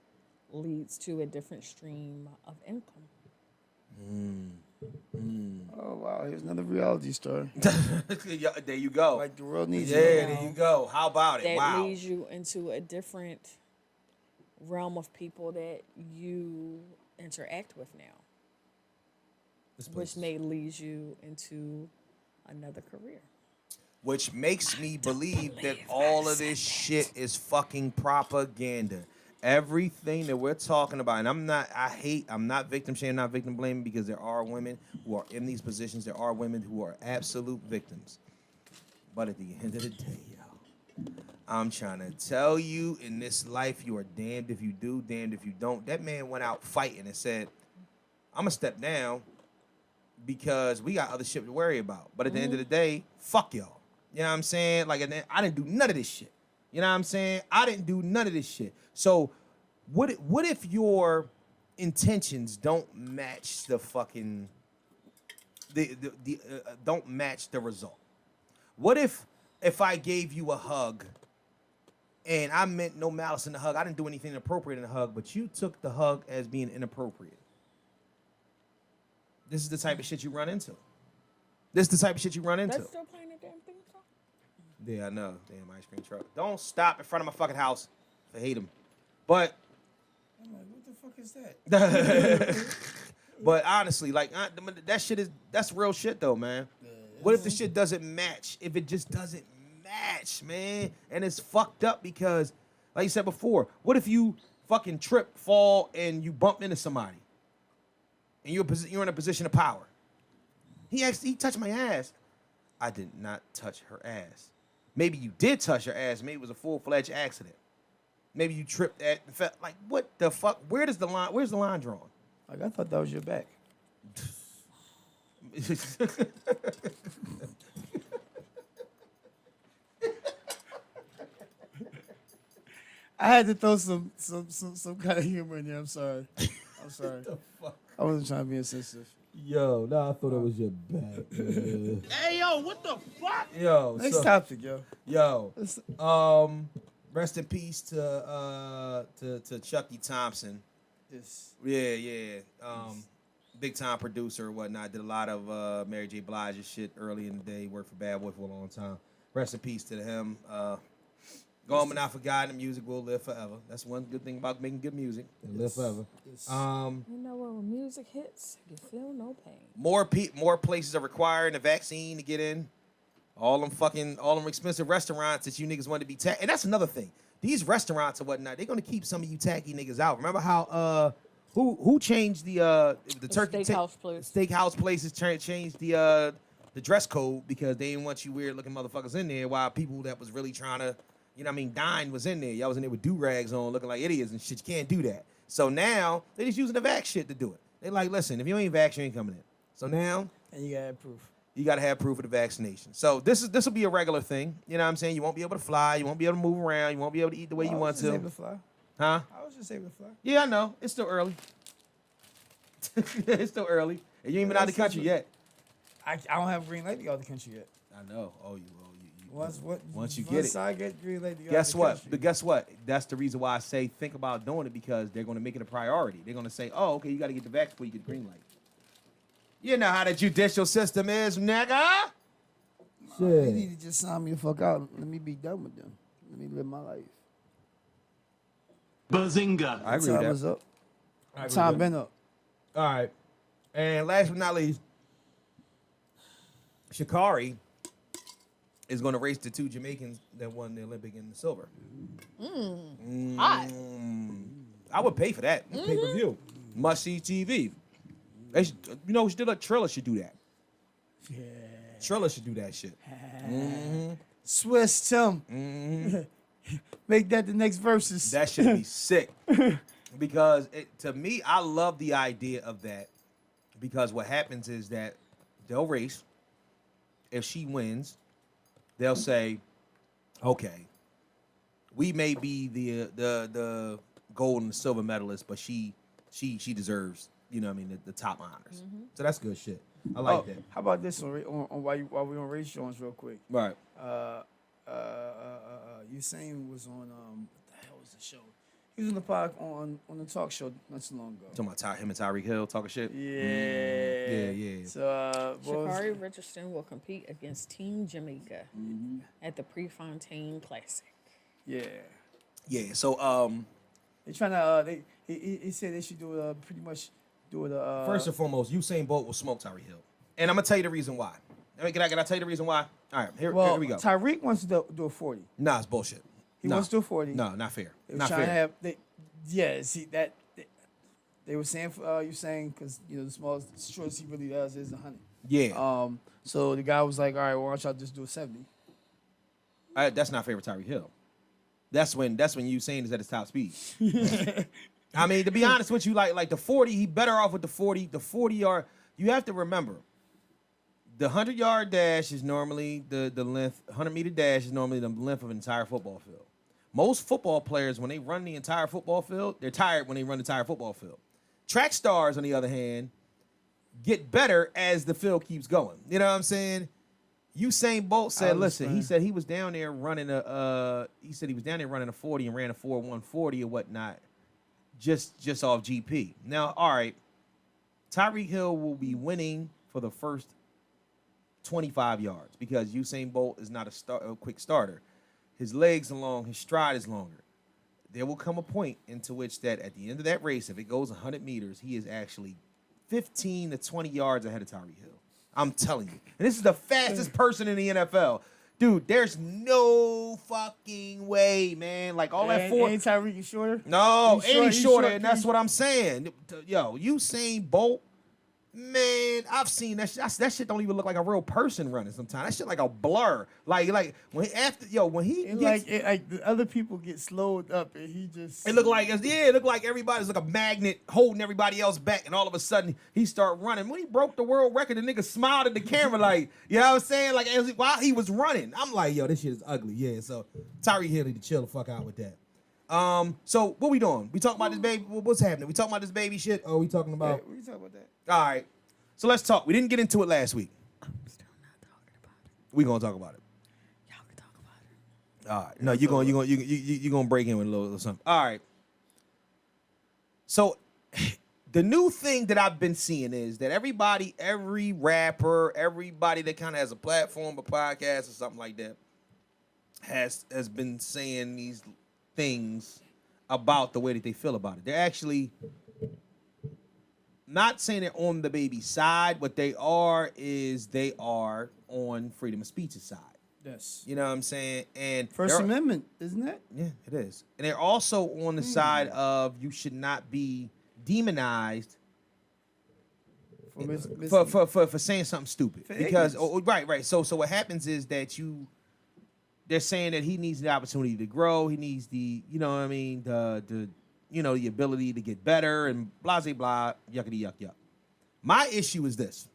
leads to a different stream of income. Oh wow, here's another reality story. Yeah, there you go. Like the world needs yeah, you. there you go. How about it? That Wow. leads you into a different realm of people that you interact with now, This place which is- may lead you into another career. Which makes me believe that all of this shit is fucking propaganda. Everything that we're talking about, and I'm not victim shaming, not victim blaming, because there are women who are in these positions. There are women who are absolute victims. But at the end of the day, yo, I'm trying to tell you, in this life, you are damned if you do, damned if you don't. That man went out fighting and said, I'm going to step down because we got other shit to worry about. But at the end of the day, fuck y'all. You know what I'm saying? Like, I didn't do none of this shit. You know what I'm saying? I didn't do none of this shit. So what if your intentions don't match the fucking don't match the result? What if I gave you a hug and I meant no malice in the hug? I didn't do anything inappropriate in the hug, but you took the hug as being inappropriate. This is the type of shit you run into. This is the type of shit you run into. That's still playing the damn thing song? Yeah, I know. Damn ice cream truck. Don't stop in front of my fucking house. I hate him. But I'm like, what the fuck is that? but honestly, like that's real shit though, man. What if the shit doesn't match? If it just doesn't match, man, and it's fucked up because, like you said before, what if you fucking trip, fall, and you bump into somebody, and you're in a position of power? He touched my ass. I did not touch her ass. Maybe you did touch her ass. Maybe it was a full-fledged accident. Maybe you tripped at and felt like, what the fuck? Where's the line drawn? Like I thought that was your back. I had to throw some kind of humor in there. I'm sorry. I'm sorry. I wasn't trying to be insensitive. Yo, nah, I thought it was your back. Hey, yo, what the fuck? Yo, Next topic, yo. Rest in peace to Chucky Thompson. This. Yeah. Big time producer or whatnot. Did a lot of Mary J. Blige's shit early in the day. Worked for Bad Boy for a long time. Rest in peace to him. Gone but not forgotten. The music will live forever. That's one good thing about making good music. It'll live forever. You know what? When music hits, you feel no pain. More places are requiring the vaccine to get in. All them expensive restaurants that you niggas want to be and that's another thing. These restaurants and whatnot, they're gonna keep some of you tacky niggas out. Remember how who changed the turkey steakhouse places changed the dress code because they didn't want you weird looking motherfuckers in there while people that was really trying to, you know what I mean, dine was in there. Y'all was in there with do-rags on looking like idiots and shit. You can't do that. So now they just using the vax shit to do it. They like, listen, if you ain't vax, you ain't coming in. So now And you gotta have proof. you got to have proof of the vaccination. So this will be a regular thing. You know what I'm saying? You won't be able to fly. You won't be able to move around. You won't be able to eat the way you want to. I was just able to fly. Huh? I was just able to fly. Yeah, I know. It's still early. It's still early. And you ain't been out of the country yet. I don't have green light to go out the country yet. I know. Oh, you. Once you get it. I get green light to go Guess out the what? country. But guess what? That's the reason why I say think about doing it because they're going to make it a priority. They're going to say, oh, okay, you got to get the vax before you get the green light. You know how the judicial system is, nigga. They need to just sign me the fuck out. Let me be done with them. Let me live my life. Bazinga. I agree with Time that. is up. Time been up. All right. And last but not least, Sha'Carri is going to race the two Jamaicans that won the Olympic in the silver. Hot. I would pay for that. Pay-per-view. Must-see TV. They should, you know, Triller should do that. Yeah. Triller should do that shit. Swiss Tim. Make that the next verses. That should be sick. Because to me, I love the idea of that. Because what happens is that they'll race. If she wins, they'll say, okay, we may be the gold and the silver medalist, but she deserves, you know what I mean, the top honors. So that's good shit. I like that. How about this on while we on race joints real quick? Right. Usain was on what the hell was the show? He was on the on the talk show not too long ago. Talking about him and Tyreek Hill talking shit. Yeah. So Sha'Carri Richardson will compete against Team Jamaica at the Prefontaine Classic. Yeah. So They trying to he said they should do it pretty much do it first and foremost, Usain Bolt will smoke Tyreek Hill, and I'm gonna tell you the reason why. Can I tell you the reason why? All right, here we go. Tyreek wants to do a 40. Nah, it's bullshit. He wants to do a 40. No, not fair. They were Not trying fair. to have they were saying you saying because you know the smallest shortest he really does is 100. Yeah. So the guy was like, all right, why don't y'all just do a 70? That's not fair with Tyreek Hill. That's when Usain is at his top speed. I mean, to be honest with you, like the 40, he better off with the 40. The 40-yard, you have to remember, the 100-yard dash is normally the length. 100-meter dash is normally the length of an entire football field. Most football players, when they run the entire football field, they're tired when they run the entire football field. Track stars, on the other hand, get better as the field keeps going. You know what I'm saying? Usain Bolt said, listen, he said he was down there running a 40 and ran a 4.140 or whatnot, just off GP. Now, all right, Tyreek Hill will be winning for the first 25 yards because Usain Bolt is not a quick starter. His legs are long, his stride is longer. There will come a point into which that at the end of that race, if it goes 100 meters, he is actually 15 to 20 yards ahead of Tyreek Hill. I'm telling you. And this is the fastest person in the NFL. Dude, there's no fucking way, man. Like all that four. Ain't Tyreek shorter? No, ain't He's shorter, short. and that's what I'm saying. Yo, Usain Bolt, man, I've seen that shit. That shit don't even look like a real person running sometimes. That shit like a blur. Like when he Like the other people get slowed up and he just it looked like everybody's like a magnet holding everybody else back, and all of a sudden he start running. When he broke the world record, the nigga smiled at the camera like, you know what I'm saying? Like while he was running. I'm like, yo, this shit is ugly. Yeah, so Tyreek Hill need to chill the fuck out with that. So what we doing? We talking about this baby? What's happening? We talking about this baby shit? Or are we talking about? we talk about that. All right. So let's talk. We didn't get into it last week. I'm still not talking about it. We gonna talk about it. Y'all can talk about it. All right. No, you're gonna break in with a little something. All right. So the new thing that I've been seeing is that every rapper, everybody that kind of has a platform, a podcast or something like that, has been saying these things about the way that they feel about it. They're actually not saying they're on the baby's side. What they are is they are on freedom of speech's side. Yes. You know what I'm saying? And First Amendment, isn't it? yeah, it is. And they're also on the side of you should not be demonized for saying something stupid. Because right. So what happens is that they're saying that he needs the opportunity to grow. He needs the, you know what I mean, the the ability to get better and blah blah blah, yuckity yuck yuck. My issue is this.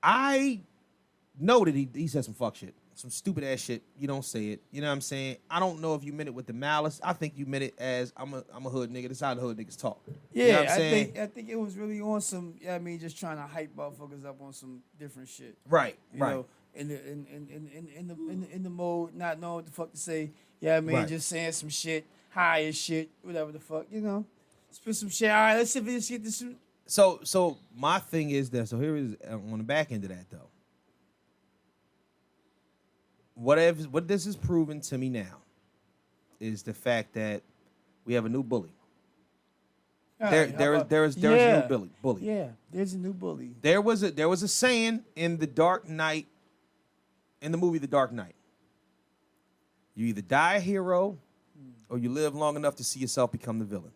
I know that he said some fuck shit, some stupid ass shit. You don't say it. You know what I'm saying? I don't know if you meant it with the malice. I think you meant it as I'm a hood nigga. This is how the hood niggas talk. Yeah, you know what I'm saying? I think it was really on some. Yeah, I mean, just trying to hype motherfuckers up on some different shit. Right. You know, in the mode, not knowing what the fuck to say. Yeah, I mean, Right. just saying some shit, high as shit, whatever the fuck. You know, spit some shit. All right, let's see if we just get this. So my thing is that. So here is on the back end of that though. What this is proven to me now is the fact that we have a new bully. There is a new bully. Yeah, there's a new bully. There was a saying in The Dark Knight, in the movie The Dark Knight. You either die a hero or you live long enough to see yourself become the villain.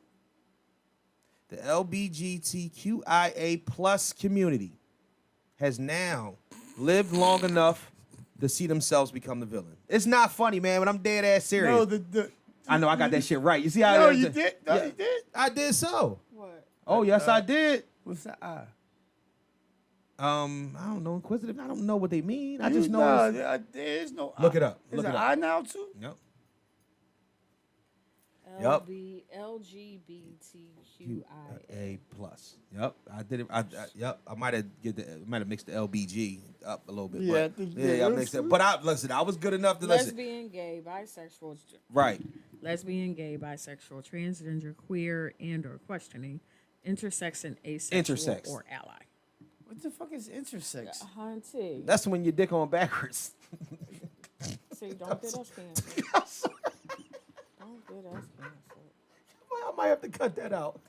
The LGBTQIA plus community has now lived long enough to see themselves become the villain. It's not funny, man, but I'm dead ass serious. No, I know I got that shit right. You see how no, you did. No, yeah, you did. I did so. What? Oh, yes, I did. What's that? I don't know, inquisitive. I don't know what they mean. I just know. There's no. Look it up. Is Look it it up. I now too? Yep. LGBTQIA. plus. Yep. I did it. Yep. I might have mixed the LBG up a little bit. Yeah, But, I think- I mixed it. But I was good enough to listen. Lesbian, gay, bisexual. Right. Lesbian, gay, bisexual, transgender, queer, and or questioning, intersex and asexual Intersex. or ally. What the fuck is intersex? Hunty. That's when your dick on backwards. See, don't get us canceled. I'm sorry. Don't get us canceled. I might have to cut that out.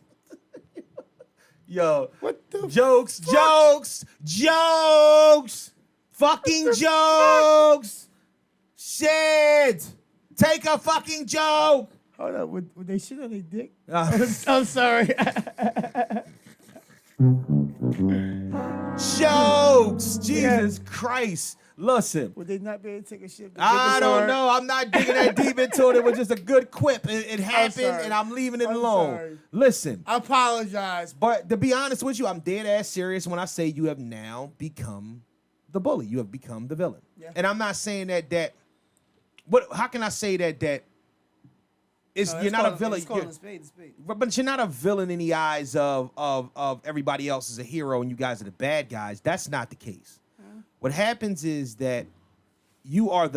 Yo. What the Jokes, jokes, fucking jokes. Shit. Take a fucking joke. Hold up, would they shit on their dick? I'm sorry. Jokes. Jesus Christ. Listen. Would they not be able to take a shit? I don't know. I'm not digging that deep into it. It was just a good quip. It happened, sorry. and I'm leaving it I'm alone. sorry. Listen. I apologize. But to be honest with you, I'm dead ass serious when I say you have now become the bully. You have become the villain. Yeah. And I'm not saying that. How can I say that? You're not a villain. It's called a spade. But you're not a villain in the eyes of everybody else as a hero, and you guys are the bad guys. That's not the case. What happens is that you are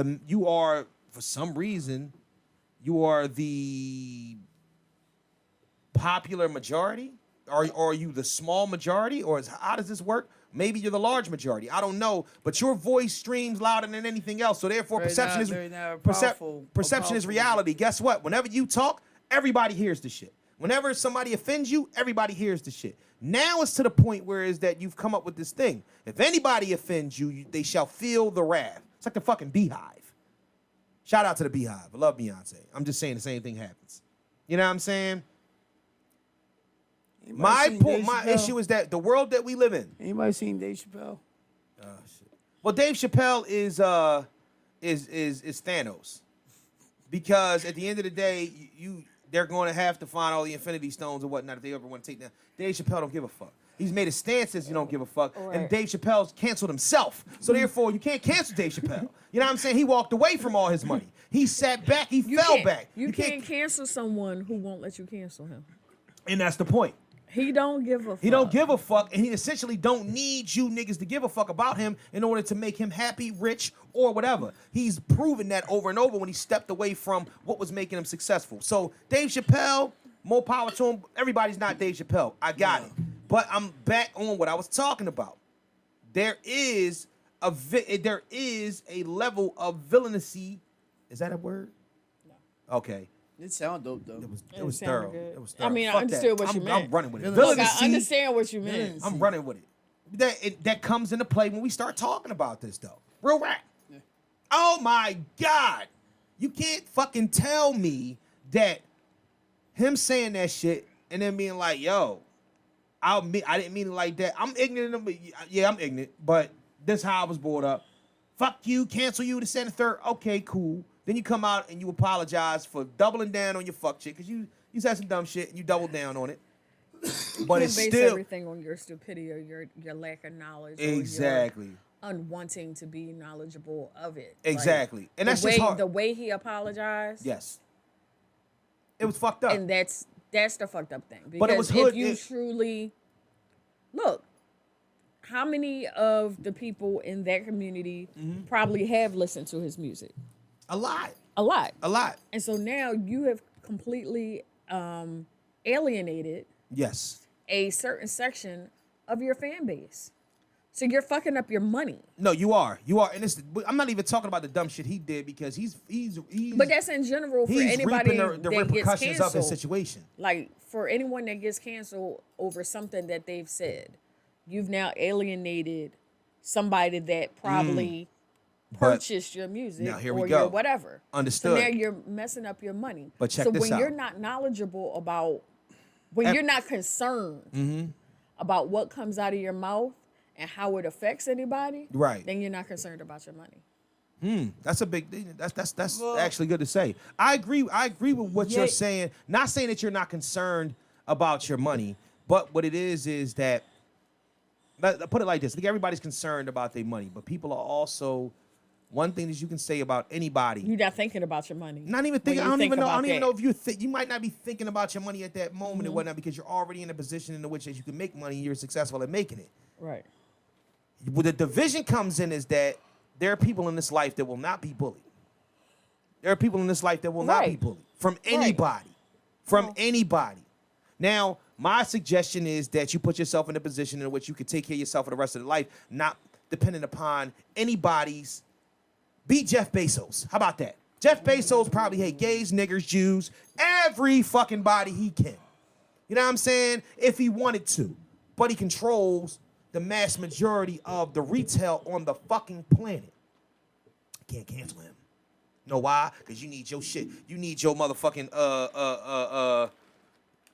for some reason you are the popular majority. Are you the small majority, or how does this work? Maybe you're the large majority. I don't know, but your voice streams louder than anything else. So therefore, perception is reality. Guess what? Whenever you talk, everybody hears the shit. Whenever somebody offends you, everybody hears the shit. Now it's to the point where is that you've come up with this thing. If anybody offends you, they shall feel the wrath. It's like the fucking Beehive. Shout out to the Beehive. I love Beyonce. I'm just saying the same thing happens. You know what I'm saying? My issue is that the world that we live in. Anybody seen Dave Chappelle? Oh shit. Well, Dave Chappelle is Thanos, because at the end of the day, they're going to have to find all the Infinity Stones and whatnot if they ever want to take down. Dave Chappelle don't give a fuck. He's made a stance as you don't give a fuck, and Dave Chappelle's canceled himself. So therefore, you can't cancel Dave Chappelle. You know what I'm saying? He walked away from all his money. He sat back. He fell back. You can't cancel someone who won't let you cancel him. And that's the point. He don't give a fuck. He don't give a fuck, and he essentially don't need you niggas to give a fuck about him in order to make him happy, rich, or whatever. He's proven that over and over when he stepped away from what was making him successful. So Dave Chappelle, more power to him. Everybody's not Dave Chappelle. I got it. But I'm back on what I was talking about. There is there is a level of villainy. Is that a word? No. Okay. It sound dope though. It was sounded thorough. good. It was thorough. I mean, I Fuck understood that. what you meant. I'm running with it. Look, Look, I Villainy, understand what you meant. Villainy. I'm running with it. That comes into play when we start talking about this though. Real rap. Yeah. Oh my God. You can't fucking tell me that him saying that shit and then being like, yo, I didn't mean it like that. I'm ignorant of it. Yeah, I'm ignorant, but this is how I was brought up. Fuck you, cancel you, the second, third. Okay, cool. Then you come out and you apologize for doubling down on your fuck shit because you said some dumb shit and you doubled down on it. But You it's base still everything on your stupidity or your lack of knowledge. exactly. Or your unwanting to be knowledgeable of it. Exactly. Like, And that's just hard. The way he apologized. Yes. It was fucked up. And that's the fucked up thing. Because But it was hood- if you truly look, how many of the people in that community probably have listened to his music? A lot. A lot. A lot. And so now you have completely alienated Yes. a certain section of your fan base. So you're fucking up your money. No, you are. You are. And I'm not even talking about the dumb shit he did because he's But that's in general for he's anybody reaping the that gets repercussions of his canceled. situation. Like for anyone that gets canceled over something that they've said, you've now alienated somebody that probably But purchased your music now here or we go. your whatever. Understood. So now you're messing up your money. But check so this when out. you're not knowledgeable about, when you're not concerned about what comes out of your mouth and how it affects anybody, Right. then you're not concerned about your money. That's a big thing. That's actually good to say. I agree with what you're saying. Not saying that you're not concerned about your money, but what it is that put it like this. I think everybody's concerned about their money, but people are also one thing that you can say about anybody. You're not thinking about your money. Not even when thinking. you I don't think even know. I about don't even that. know if you might not be thinking about your money at that moment and whatnot because you're already in a position in which that you can make money. You're successful at making it. Right. Where the division comes in is that there are people in this life that will not be bullied. There are people in this life that will not be Right. bullied from anybody. From anybody. Now, my suggestion is that you put yourself in a position in which you can take care of yourself for the rest of the life, not dependent upon anybody's. Be Jeff Bezos. How about that? Jeff Bezos probably hate gays, niggers, Jews, every fucking body he can. You know what I'm saying? If he wanted to. But he controls the mass majority of the retail on the fucking planet. Can't cancel him. Know why? Because you need your shit. You need your motherfucking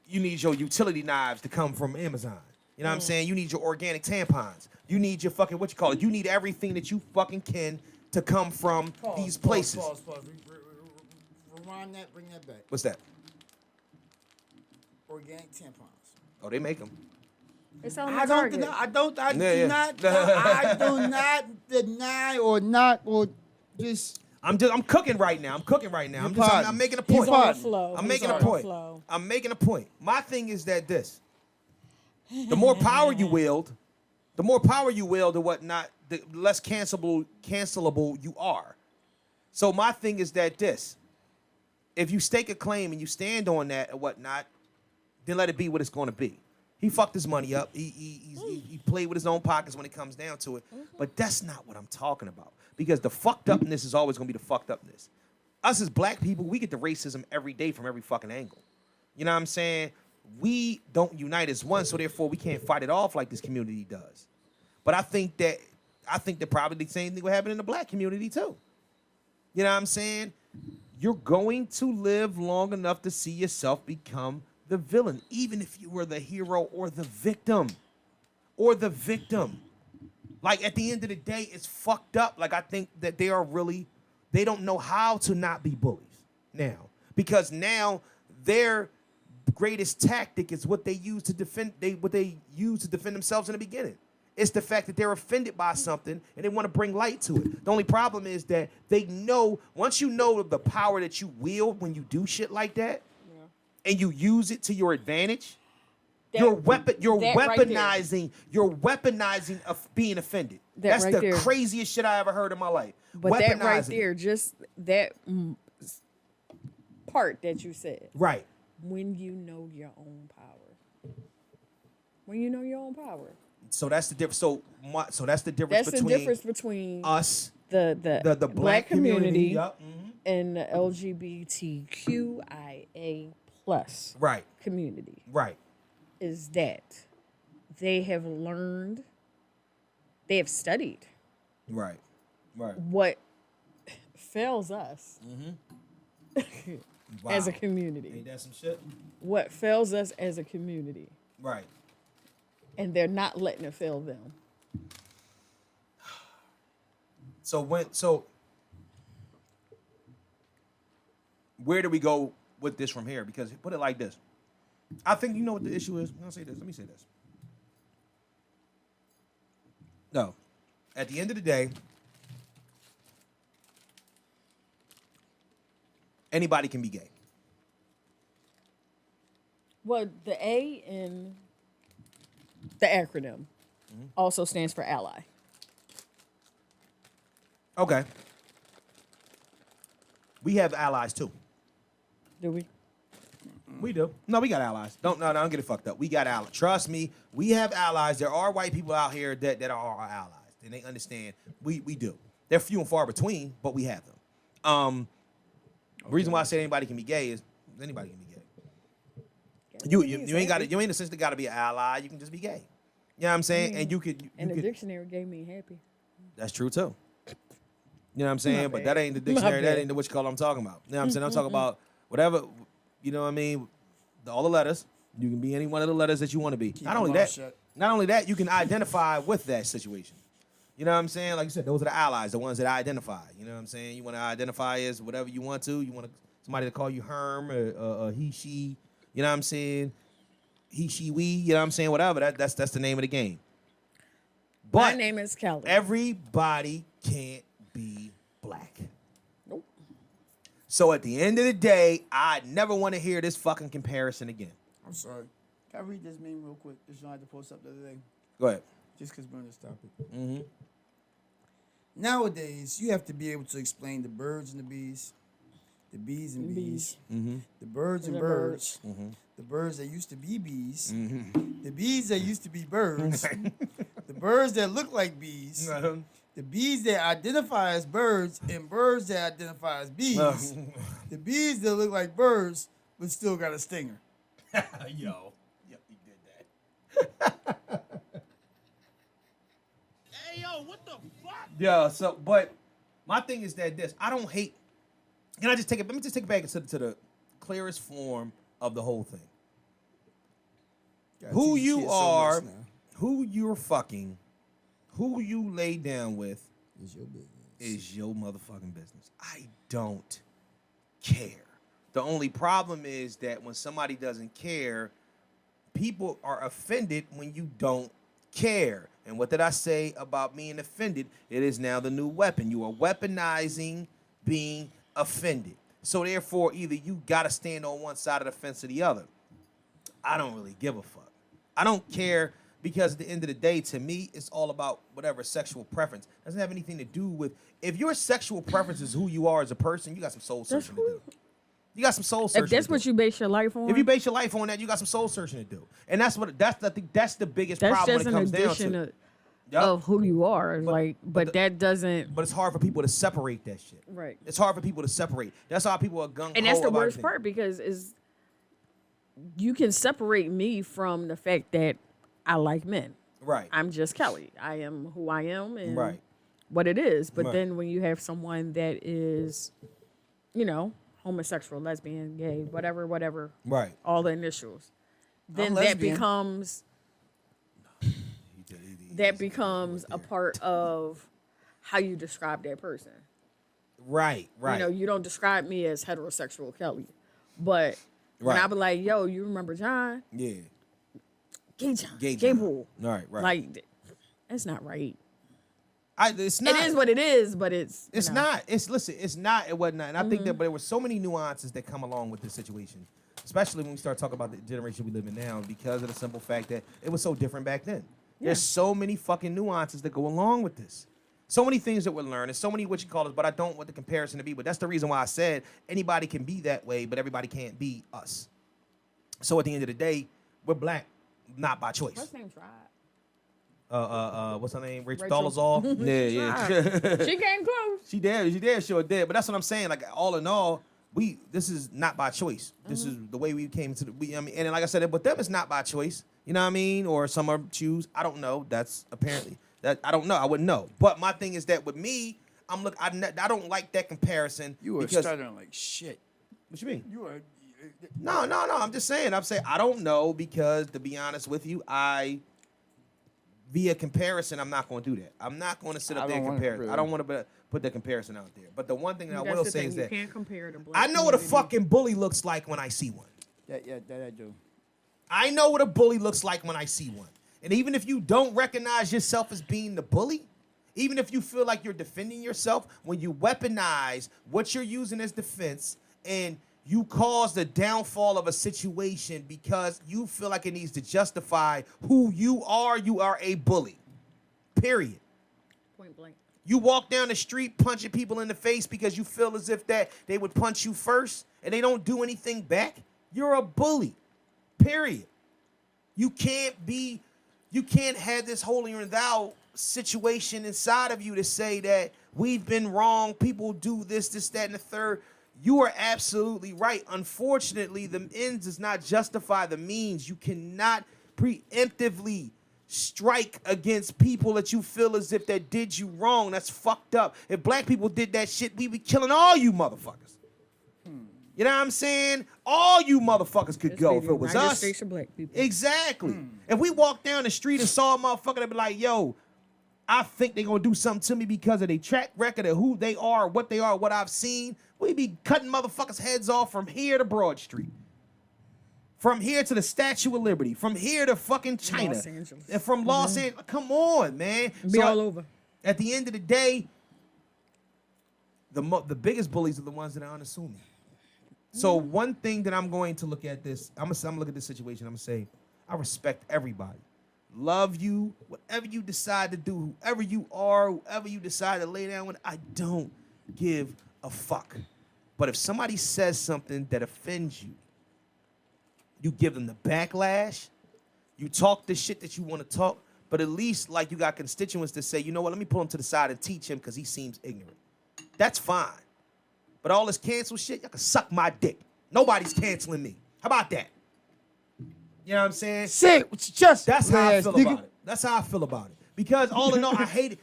you need your utility knives to come from Amazon. You know what I'm saying? You need your organic tampons. You need your fucking you need everything that you fucking can to come from these places. Pause. Rewind that. Bring that back. What's that? Organic tampons. Oh, they make them. It's on I the don't. target. I don't. I Yeah, do yeah. not. I do not deny or just. I'm cooking right now. I'm making a He's point. on the flow. I'm He's making a on the point. flow. I'm making a point. My thing is that the more power you wield, the whatnot, the less cancelable you are. So my thing is that if you stake a claim and you stand on that and whatnot, then let it be what it's going to be. He fucked his money up. He played with his own pockets when it comes down to it. But that's not what I'm talking about. Because the fucked upness is always going to be the fucked upness. Us as black people, we get the racism every day from every fucking angle. You know what I'm saying? We don't unite as one, so therefore we can't fight it off like this community does. But I think that probably the same thing will happen in the black community too. You know what I'm saying? You're going to live long enough to see yourself become the villain, even if you were the hero or the victim. Like, at the end of the day, it's fucked up. Like, I think that they don't know how to not be bullies now. Because now their greatest tactic is what they use to defend themselves in the beginning. It's the fact that they're offended by something and they want to bring light to it. The only problem is that they know, once you know the power that you wield when you do shit like that, and you use it to your advantage, you're weaponizing of being offended. That's right the there. craziest shit I ever heard in my life. But that right Weaponizing. there, just that part that you said. Right. When you know your own power. When you know your own power. So that's the difference. So that's the difference That's the between difference between us, the black community, Yup. And the LGBTQIA plus right, community right, is that they have learned, they have studied right, right. what fails us as a Wow. community. Ain't that some shit? What fails us as a community. Right. And they're not letting it fail them. So where do we go with this from here? Because put it like this. I think you know what the issue is. Let me say this. No. At the end of the day, anybody can be gay. Well, the A in the acronym also stands for ally. Okay. We have allies too. Do we? We do. No, we got allies. Don't get it fucked up. We got allies. Trust me, we have allies. There are white people out here that are our allies. And they understand we do. They're few and far between, but we have them. The reason why I say anybody can be gay is anybody can be gay. You ain't essentially got to be an ally. You can just be gay. You know what I'm saying? And you could. And the dictionary gave me happy. That's true too. You know what I'm saying? My But bad. that ain't the dictionary. My That bad. ain't the what you call I'm talking about. You know what I'm saying? I'm talking about whatever. You know what I mean? All the letters. You can be any one of the letters that you want to be. Not your only mouth that. shut. Not only that, you can identify with that situation. You know what I'm saying? Like you said, those are the allies, the ones that identify. You know what I'm saying? You want to identify as whatever you want to. You want somebody to call you Herm or he, she. You know what I'm saying? He, she, we. You know what I'm saying? Whatever. That's the name of the game. My But name is Kellie. everybody can't be black. Nope. So at the end of the day, I never want to hear this fucking comparison again. I'm sorry. Can I read this meme real quick? This one I had to post up the other day. Go ahead. Just because we're on this topic. Nowadays, you have to be able to explain the birds and the bees and bees, the birds and The birds, the birds that used to be bees, the bees that used to be birds, the birds that look like bees, the bees that identify as birds, and birds that identify as bees, the bees that look like birds but still got a stinger. Yo, he did that. Hey, yo, what the fuck? Yeah. So, but my thing is that I don't hate. Can I just take it? Let me just take it back to the clearest form of the whole thing. Gotta Who teach you kids so are, much now. who you're fucking, who you lay down with It's your business. is your motherfucking business. I don't care. The only problem is that when somebody doesn't care, people are offended when you don't care. And what did I say about being offended? It is now the new weapon. You are weaponizing being offended. So therefore, either you got to stand on one side of the fence or the other. I don't really give a fuck. I don't care because at the end of the day, to me, it's all about whatever sexual preference. It doesn't have anything to do with, if your sexual preference is who you are as a person, you got some soul searching to do. You got some soul searching. If that's what you base your life on, If you base your life on that, you got some soul searching to do. And that's the biggest that's problem just when it an comes down addition to. of who you are. But that doesn't. But it's hard for people to separate that shit. Right. It's hard for people to separate. That's how people are gung ho. And that's the about worst everything. part because you can separate me from the fact that I like men. Right. I'm just Kellie. I am who I am and Right. what it is. But Right. then when you have someone that is, homosexual, lesbian, gay, whatever, Right. all the initials, then that lesbian. becomes a part of how you describe that person. Right. Right. You don't describe me as heterosexual Kellie, but when Right. I be like, yo, you remember John? Yeah. Gay John. Gay Gay John. bull. Right. Right. Like, that's not right. It's not. It is what it is, but it's not. It's not and whatnot. And I think that, but there were so many nuances that come along with this situation, especially when we start talking about the generation we live in now, because of the simple fact that it was so different back then. There's so many fucking nuances that go along with this. So many things that we're learning, so many what you call it, but I don't want the comparison to be. But that's the reason why I said anybody can be that way, but everybody can't be us. So at the end of the day, we're black, not by choice. First name's Rod. what's her name? Rachel Rachel. Dolezal. Yeah. She came close. She did, sure did. But that's what I'm saying. Like, all in all, this is not by choice. This is the way we came to I mean, and like I said, with them, it's not by choice. You know what I mean? Or some are choose. I don't know. That's apparently that I don't know. I wouldn't know. But my thing is that with me, I don't like that comparison. You were stuttering like shit. What you mean? You were. No. I'm just saying. I'm saying I don't know because, to be honest with you, via comparison, I'm not going to do that. I'm not going to sit up there and compare. I don't want to put the comparison out there. But the one thing that I will say is that you can't compare the black I know what a community. fucking bully looks like when I see one. That I do. I know what a bully looks like when I see one. And even if you don't recognize yourself as being the bully, even if you feel like you're defending yourself, when you weaponize what you're using as defense and you cause the downfall of a situation because you feel like it needs to justify who you are a bully. Period. Point blank. You walk down the street punching people in the face because you feel as if that they would punch you first and they don't do anything back. You're a bully. Period. You can't have this holier than thou situation inside of you to say that we've been wrong, people do this, that, and the third. You are absolutely right. Unfortunately, the ends does not justify the means. You cannot preemptively strike against people that you feel as if that did you wrong. That's fucked up. If black people did that shit, we'd be killing all you motherfuckers. You know what I'm saying? All you motherfuckers could go if it was United us. States of black people. Exactly. If we walked down the street and saw a motherfucker that be like, yo, I think they're going to do something to me because of their track record of who they are, what I've seen, we'd be cutting motherfuckers' heads off from here to Broad Street. From here to the Statue of Liberty. From here to fucking China. Los Angeles. And from Los Angeles. Come on, man. Be all over. At the end of the day, the biggest bullies are the ones that are unassuming. So one thing that I'm going to look at this, I'm gonna look at this situation. I'm gonna say, I respect everybody, love you, whatever you decide to do, whoever you are, whoever you decide to lay down with. I don't give a fuck. But if somebody says something that offends you, you give them the backlash. You talk the shit that you want to talk, but at least like you got constituents to say, you know what? Let me pull him to the side and teach him because he seems ignorant. That's fine. But all this cancel shit, y'all can suck my dick. Nobody's canceling me. How about that? You know what I'm saying? Say it with your chest. That's how I feel nigga. about it. That's how I feel about it. Because all in all, I hate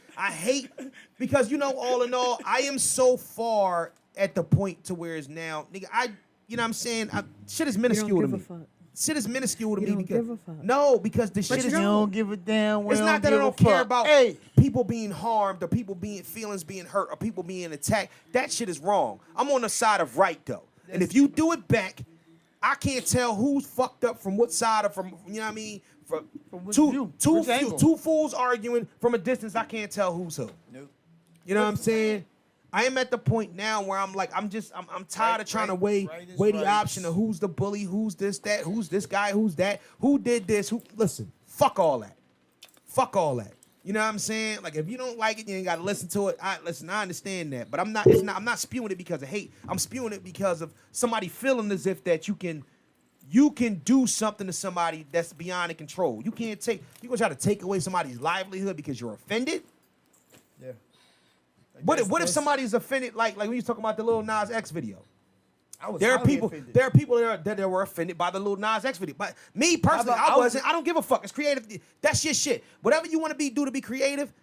it. Because, you know, all in all, I am so far at the point to where it's now, nigga, you know what I'm saying? Shit is minuscule to me. Shit is minuscule to me. don't Because, give a fuck. No, because the shit is... You don't give a damn. It's not that I don't care about people being harmed or feelings being hurt or people being attacked. That shit is wrong. I'm on the side of right, though. And if you do it back, I can't tell who's fucked up from what side or from, you know what I mean? From which two view? Which angle? two fools arguing from a distance, I can't tell who's who. Nope. You know what I'm saying? I am at the point now where I'm like, I'm tired of trying to weigh the option of who's the bully, who's this, that, who's this guy, who's that, who did this, listen, fuck all that. Fuck all that. You know what I'm saying? Like, if you don't like it, you ain't got to listen to it. I understand that. But I'm not spewing it because of hate. I'm spewing it because of somebody feeling as if that you can do something to somebody that's beyond their control. You gonna try to take away somebody's livelihood because you're offended? Yeah. What if somebody's offended, like when you talking about the Lil Nas X video? There are people that were offended by the Lil Nas X video. But me personally, I wasn't. I don't give a fuck. It's creative. That's your shit. Whatever you want to do to be creative,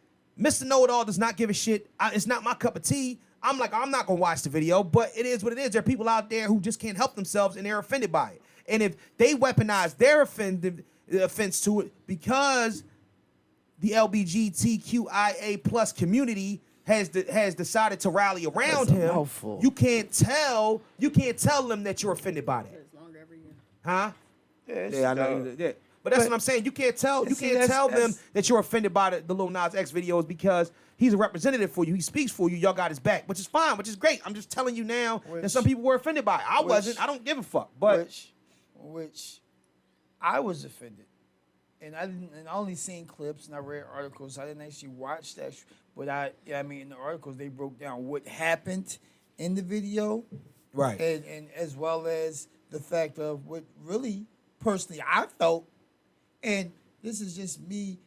Mr. Know-It-All does not give a shit. It's not my cup of tea. I'm not gonna watch the video, but it is what it is. There are people out there who just can't help themselves and they're offended by it. And if they weaponize their offense to it because the LGBTQIA plus community has decided to rally around him, mouthful. you can't tell them that you're offended by that. It's longer every year. Huh? Yeah, I know. Yeah. But that's what I'm saying. You can't tell them that you're offended by the Lil Nas X videos because he's a representative for you. He speaks for you. Y'all got his back, which is fine, which is great. I'm just telling you now that some people were offended by it. I wasn't. I don't give a fuck. But which I was offended. And I only seen clips and I read articles. I didn't actually watch that. But in the articles, they broke down what happened in the video. Right. And as well as the fact of what really, personally, I felt, and this is just me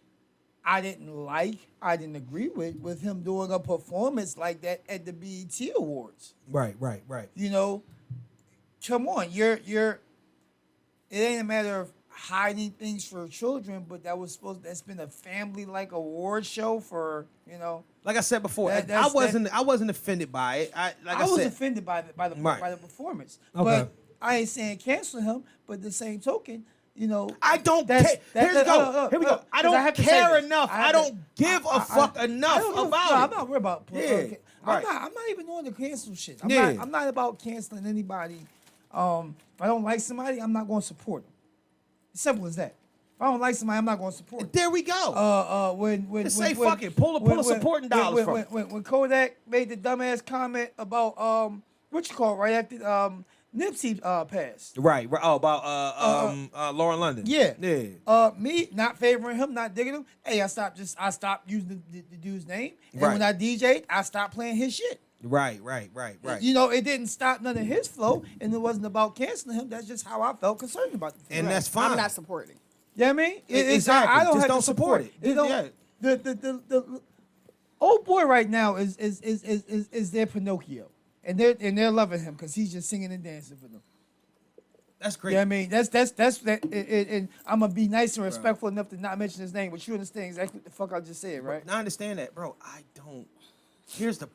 I didn't agree with him doing a performance like that at the BET Awards. Right. You know, come on, it ain't a matter of hiding things for children, but that's been a family like award show for, you know. Like I said before, That- I that's- wasn't offended by it. I was said, offended by the Right. performance. Okay. But I ain't saying cancel him, but the same token, you know, I don't that's- care. that- Here we go. look, Here we go. look, I 'cause don't have to say care this. enough. have I to- don't give a fuck enough I don't know- about no, it. I'm not worried about. Yeah, right. I'm not even on the cancel shit. Yeah. I'm not about canceling anybody. If I don't like somebody, I'm not going to support them. Simple as that. If I don't like somebody, I'm not going to support them. There we go. When Just say fuck it. Pull a supporting dollars from it. when Kodak made the dumbass comment about what you call it, right after Nipsey passed. Right. Oh, about Lauren London. Yeah. Me not favoring him, not digging him. Hey, I stopped using the dude's name. And Right. when I DJ'd, I stopped playing his shit. Right. You know, it didn't stop none of his flow, and it wasn't about canceling him. That's just how I felt concerned about the And that's fine. I'm not supporting. You know what I mean? Exactly. I don't Just have don't to support it. You know, Yeah. the old boy right now is their Pinocchio, and they're loving him because he's just singing and dancing for them. That's great. You know what I mean? That's that. And I'm gonna be nice and respectful enough to not mention his name, but you understand exactly what the fuck I just said, right? I understand that, bro. I don't. Here's the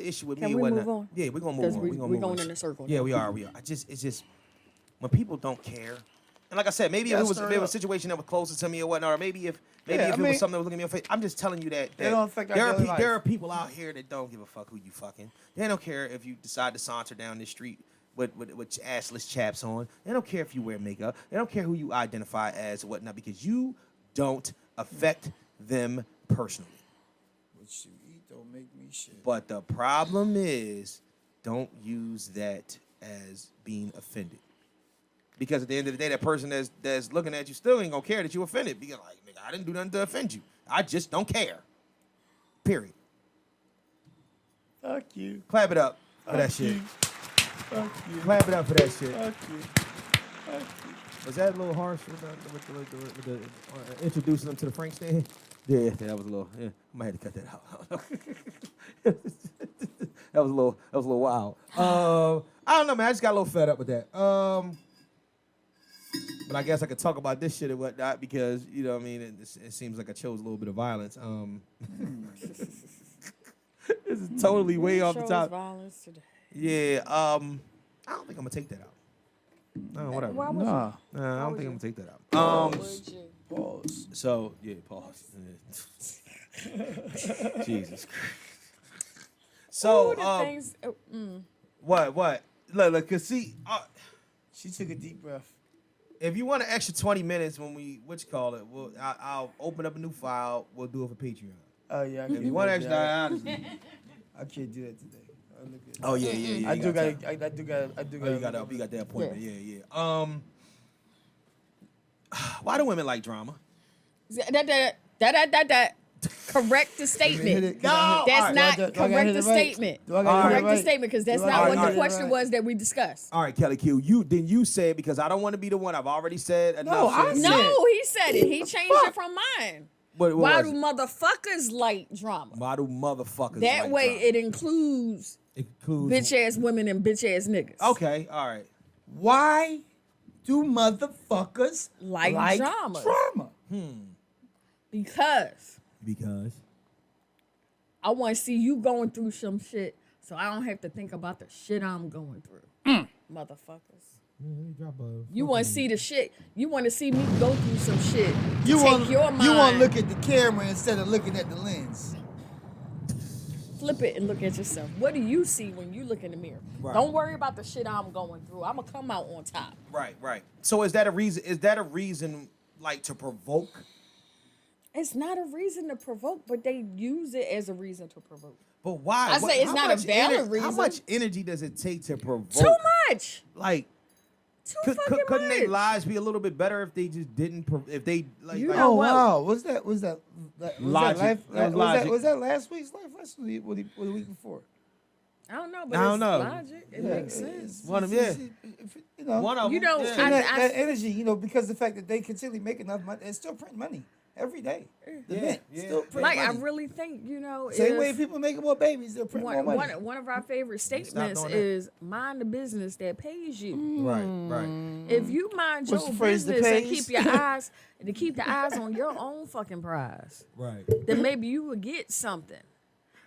issue with Can me. we and move whatnot. on? Yeah, we're gonna move 'Cause on. we- We're we move going on. in a circle Yeah, now. we are. It's just when people don't care. And like I said, maybe if it was a situation that was closer to me or whatnot, or maybe if it was something that was looking me in the face. I'm just telling you that don't affect our there daily life. there are people out here that don't give a fuck who you fucking. They don't care if you decide to saunter down the street with assless chaps on. They don't care if you wear makeup. They don't care who you identify as or whatnot because you don't affect them personally. What you eat don't make me shit. But the problem is, don't use that as being offended. Because at the end of the day, that person that's looking at you still ain't gonna care that you offended. Because like, nigga, I didn't do nothing to offend you. I just don't care. Period. Fuck you. Clap it up for that shit. Fuck you. Clap it up for that shit. Fuck you. Fuck you. Was that a little harsh with the introducing them to the Frank stand? Yeah, that was a little. Yeah, I might have to cut that out. That was a little wild. I don't know, man. I just got a little fed up with that. But I guess I could talk about this shit and whatnot because you know what I mean. It seems like I chose a little bit of violence. This is totally way off the Shows top. violence today. Yeah. I don't think I'm gonna take that out. No, whatever. Why would Nah, I don't think I'm gonna take that out. Would you? Pause. So yeah, pause. Jesus Christ. So Ooh, the things, what? Look, cause see, She took a deep breath. if you want an extra 20 minutes when I'll open up a new file. We'll do it for Patreon. Oh yeah. If you want extra, honestly. I can't do that today. I look at Oh yeah. I you do got got. time. I do got. Oh, you got that appointment. Yeah. Why do women like drama? That. Correct the statement. No, That's all right. not Do I gotta correct hit the it right? statement. Do I gotta hit it Correct the right? statement because that's Do I not gotta what hit the it question right? was that we discussed. All right, Kelly Q. You say it because I don't want to be the one. I've already said enough. No, I shit. said- No, he said it. He changed it from mine. What Why was do it? motherfuckers like drama? Why do motherfuckers That like way drama? it includes bitch ass women and bitch ass niggas. Okay, all right. Why do motherfuckers Like drama. drama? Because Because I want to see you going through some shit so I don't have to think about the shit I'm going through. Motherfuckers. You want to see the shit. You want to see me go through some shit. You Take want your mind, you want to look at the camera instead of looking at the lens. flip it and look at yourself. What do you see when you look in the mirror? Right. Don't worry about the shit I'm going through. I'm gonna come out on top. right. So is that a reason? Is that a reason like to provoke? It's not a reason to provoke, but they use it as a reason to provoke. But why? I say it's how not a much valid How reason. much energy does it take to provoke? Too much. Like, Too fucking couldn't much. their lives be a little bit better if they just didn't? If they like, You like know Oh what? wow, was that Logic. That was Logic. was that last week's life? Last week, or the week before? I don't know, but I don't it's know. logic. It makes sense. One of You know, one of You them. know, yeah. and I- that energy, you know, because the fact that they continually make enough money, they're still printing money. every day. The Yeah, mint yeah. still print Like, I money. really think, Same if way people making more babies, they'll print more money. one of our favorite statements doing that. is mind the business that pays you. Right. If you mind What's your the phrase that business and pays? keep the eyes on your own fucking prize, Right. then maybe you would get something.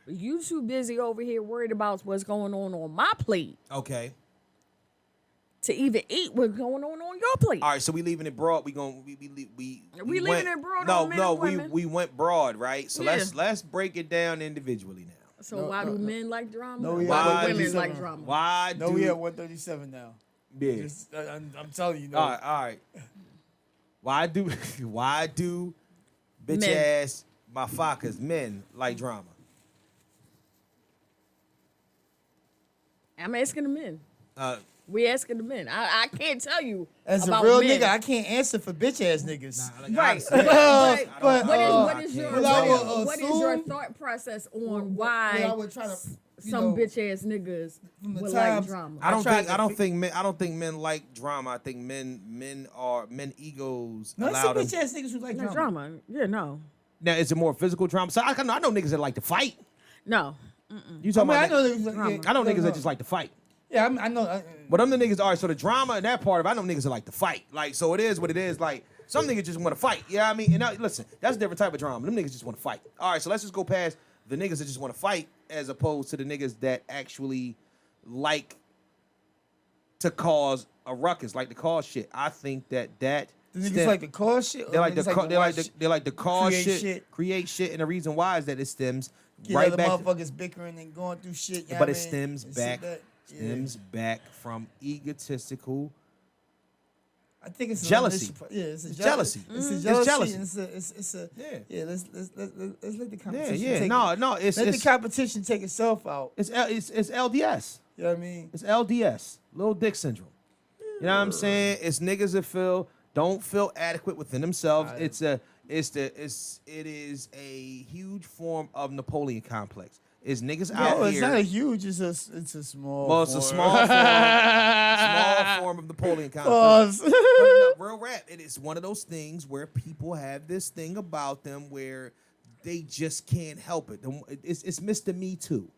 But you too busy over here worried about what's going on my plate Okay. to even eat what's going on your plate. All right, so we leaving it broad. We leaving went, it broad No, on men no, and women? we went broad, right? So Yeah. let's break it down individually now. So why do men like drama? No, Why we are do women 137. like drama? Why No, do we at 137 now. yeah. Just, I'm telling you. No. All right. Why do bitch Men. ass motherfuckers men like drama? I'm asking the men. Uh, We asking the men. I can't tell you As a about real men. nigga, I can't answer for bitch ass niggas. Right. honestly, I don't- But, What is your but I would what is your assume- thought process on Well, why I would try to, you some know, bitch ass niggas from the would like times- drama? I don't tried think to I don't fi- think men like drama. I think men egos No, allow some them. bitch ass niggas who like No drama. drama. Yeah, no. Now is it more physical drama? So I know niggas that like to fight. No. You I talking mean, I about? know niggas. Like, yeah, I know no, niggas no. that just like to fight. Yeah, I know. But them the niggas, all right, so the drama and that part of it, I know niggas that like to fight. Like, so it is what it is. Like, some niggas just want to fight. You know what I mean? And now, listen, that's a different type of drama. Them niggas just want to fight. All right, so let's just go past the niggas that just want to fight as opposed to the niggas that actually like to cause a ruckus, like to cause shit. I think that The niggas like to cause shit. they or like niggas to watch they like to cause create create shit, and the reason why is that it stems Get right other back. motherfuckers bickering and going through shit. But it I mean? stems And back, shit stems back from egotistical. I think it's jealousy. It's It's jealousy. It's a It's jealousy. jealousy. It's a Yeah. yeah. Let's let the Yeah, competition. yeah. Take No, it's let it's the competition take itself out. it's LDS. You know what I mean? It's LDS, little dick syndrome. You know what I'm saying? It's niggas that don't feel adequate within themselves. It is a huge form of Napoleon complex. It's niggas out No, it's here. not a huge. It's a small. Well, it's a form. small form of Napoleon complex. Pause. But no, real rap, it is one of those things where people have this thing about them where they just can't help it. It's Mr. Me Too.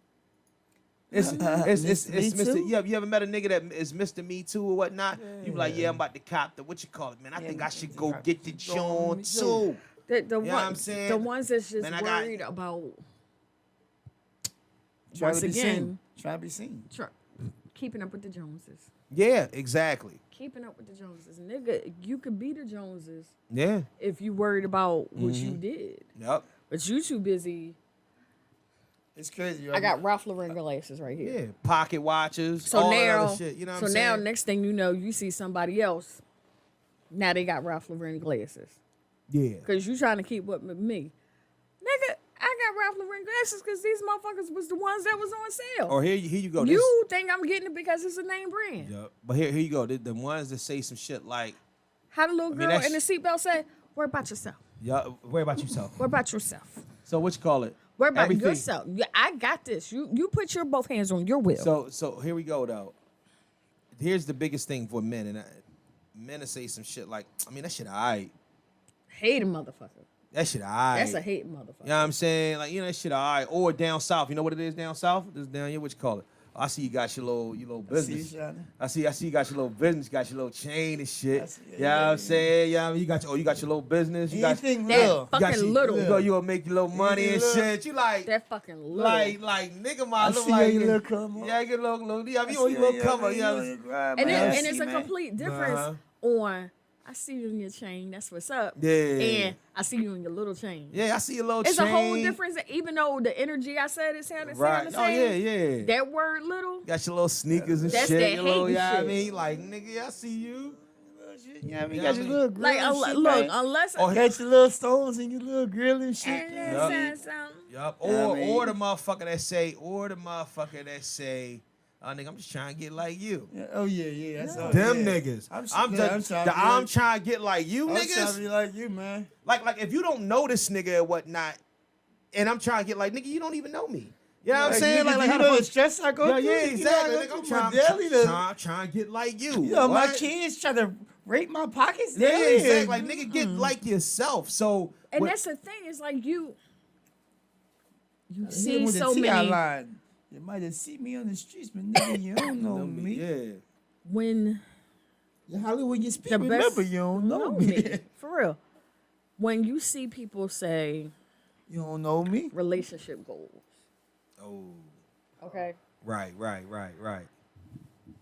It's Me Mr. Too? You ever met a nigga that is Mr. Me Too or whatnot? You be like, yeah, I'm about to cop the what you call it, man. I think I should go get the joint too. The know what I'm saying? the ones that's just Man, I worried about Try once to be again seen. Try to be seen. keeping up with the Joneses. Yeah, exactly. Keeping up with the Joneses. Nigga, you could be the Joneses Yeah. if you worried about what you did. Yep. But you too busy. It's crazy. I got Ralph Lauren glasses right here. Yeah. Pocket watches. So all that now, other shit. You know what I'm now saying? next thing you know, you see somebody else. Now they got Ralph Lauren glasses. Yeah. Cause you trying to keep up with me. Nigga, I got Ralph Lauren glasses because these motherfuckers was the ones that was on sale. Or here you go. You think I'm getting it because it's a name brand. Yep. But here you go. The ones that say some shit like, How the little mean, girl that's- in the seatbelt say, worry about yourself. yeah, worry about yourself. Worry about yourself. So what you call it? Worry about Everything. yourself. Yeah, I got this. You put your both hands on your wheel. So here we go though. Here's the biggest thing for men, and men to say some shit like, I mean that shit alright. Hate a motherfucker. That shit alright. That's a hate motherfucker. You know what I'm saying? Like, that shit alright. Or down south. You know what it is down south? This down here, what you call it? I see you got your little business. I see you got your little business, got your little chain and shit. You know what I'm saying? Yeah, you got your little business. You got Anything That real. fucking you got your, little. You gonna make your little money and Anything shit. You like That fucking little. like nigga, my I look see like your little come up. yeah, get little yeah, I you see little you, come up, you yeah. know, you grind, and, man. I and it's see, a man. complete difference on I see you in your chain, that's what's up. Yeah. And I see you in your little chain. Yeah, I see a little It's chain. a whole difference, even though the energy I said it sounded Right. the Oh same. yeah. That word little, Got your little sneakers and That's shit. that Your little, hating yeah, I shit. mean, like nigga, I see you. Yeah, I mean, Yeah, you got I your mean- little grill like and shit, look, man. unless Oh, Got your little stones and your little grill and shit. and man. then something. Yup. Yeah, I mean- Or the motherfucker that say, oh nigga, I'm just trying to get like you. Yeah, oh yeah. That's all. Them yeah. niggas. I'm I'm trying to get like you I'm trying to niggas. be like you, man. Like if you don't know this nigga or whatnot, and I'm trying to get like nigga, you don't even know me. You know what I'm saying? Nigga, Like you how know the the stress I go yeah, through. yeah, You know, I exactly. go Nigga, I'm through my daily. trying to get like you. You know, my What? kids try to Rate my pockets Yeah, daily. exactly. Like, nigga, get like yourself. So, And what- that's the thing. It's like you Hit see with the so T.I. many line. You might have seen me on the streets, but nigga, you don't know me. Yeah. when You Hollywood, you speak. the Remember, best you don't know me. for real. When you see people say You don't know me. relationship goals, Oh. okay, Right.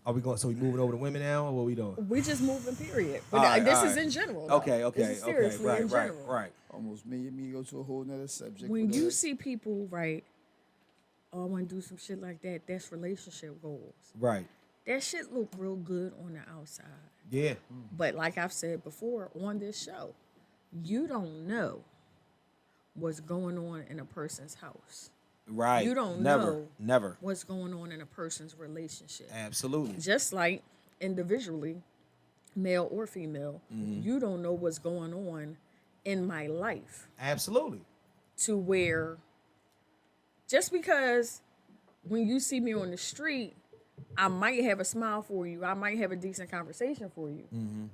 Are we going? So we moving over to women now, or what we doing? we just moving. Period. But All right, this all is right. in general. though. Okay. This is seriously in general. Right. Almost made me go to a whole nother subject. When but, you see people, right, oh, I want to do some shit like that, that's relationship goals. Right. That shit look real good on the outside. Yeah. But like I've said before on this show, you don't know what's going on in a person's house. Right. You don't Never. know what's going on in a person's relationship. Absolutely. Just like individually, male or female, you don't know what's going on in my life. Absolutely. To where just because when you see me on the street, I might have a smile for you, I might have a decent conversation for you.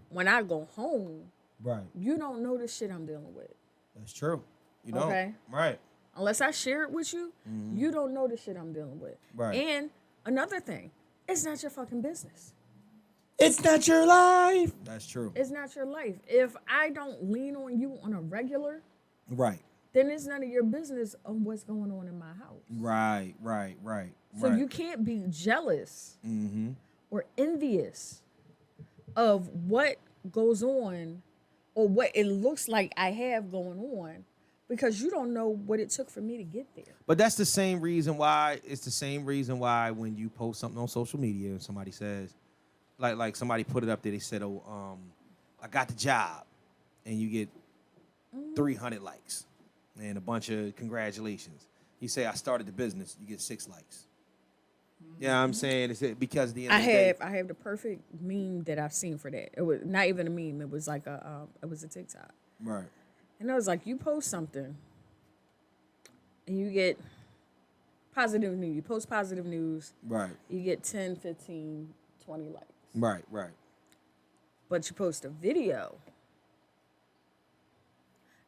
When I go home, Right. you don't know the shit I'm dealing with. That's true. You don't. Okay. Right. Unless I share it with you, you don't know the shit I'm dealing with. Right. And another thing, it's not your fucking business. it's not your life. That's true. It's not your life. If I don't lean on you on a regular, Right. then it's none of your business on what's going on in my house. Right. So you can't be jealous or envious of what goes on or what it looks like I have going on because you don't know what it took for me to get there. But that's the same reason why. It's the same reason why when you post something on social media and somebody says, like somebody put it up there, they said, "Oh, I got the job," and you get 300 likes and a bunch of congratulations. You say, "I started the business," you get 6 likes. Yeah, you know what I'm saying it's because the end of the day, I have the perfect meme that I've seen for that. It was not even a meme. It was like it was a TikTok. right, And I was like, you post something and you get positive news. You post positive news, right, you get 10, 15, 20 likes. right. But you post a video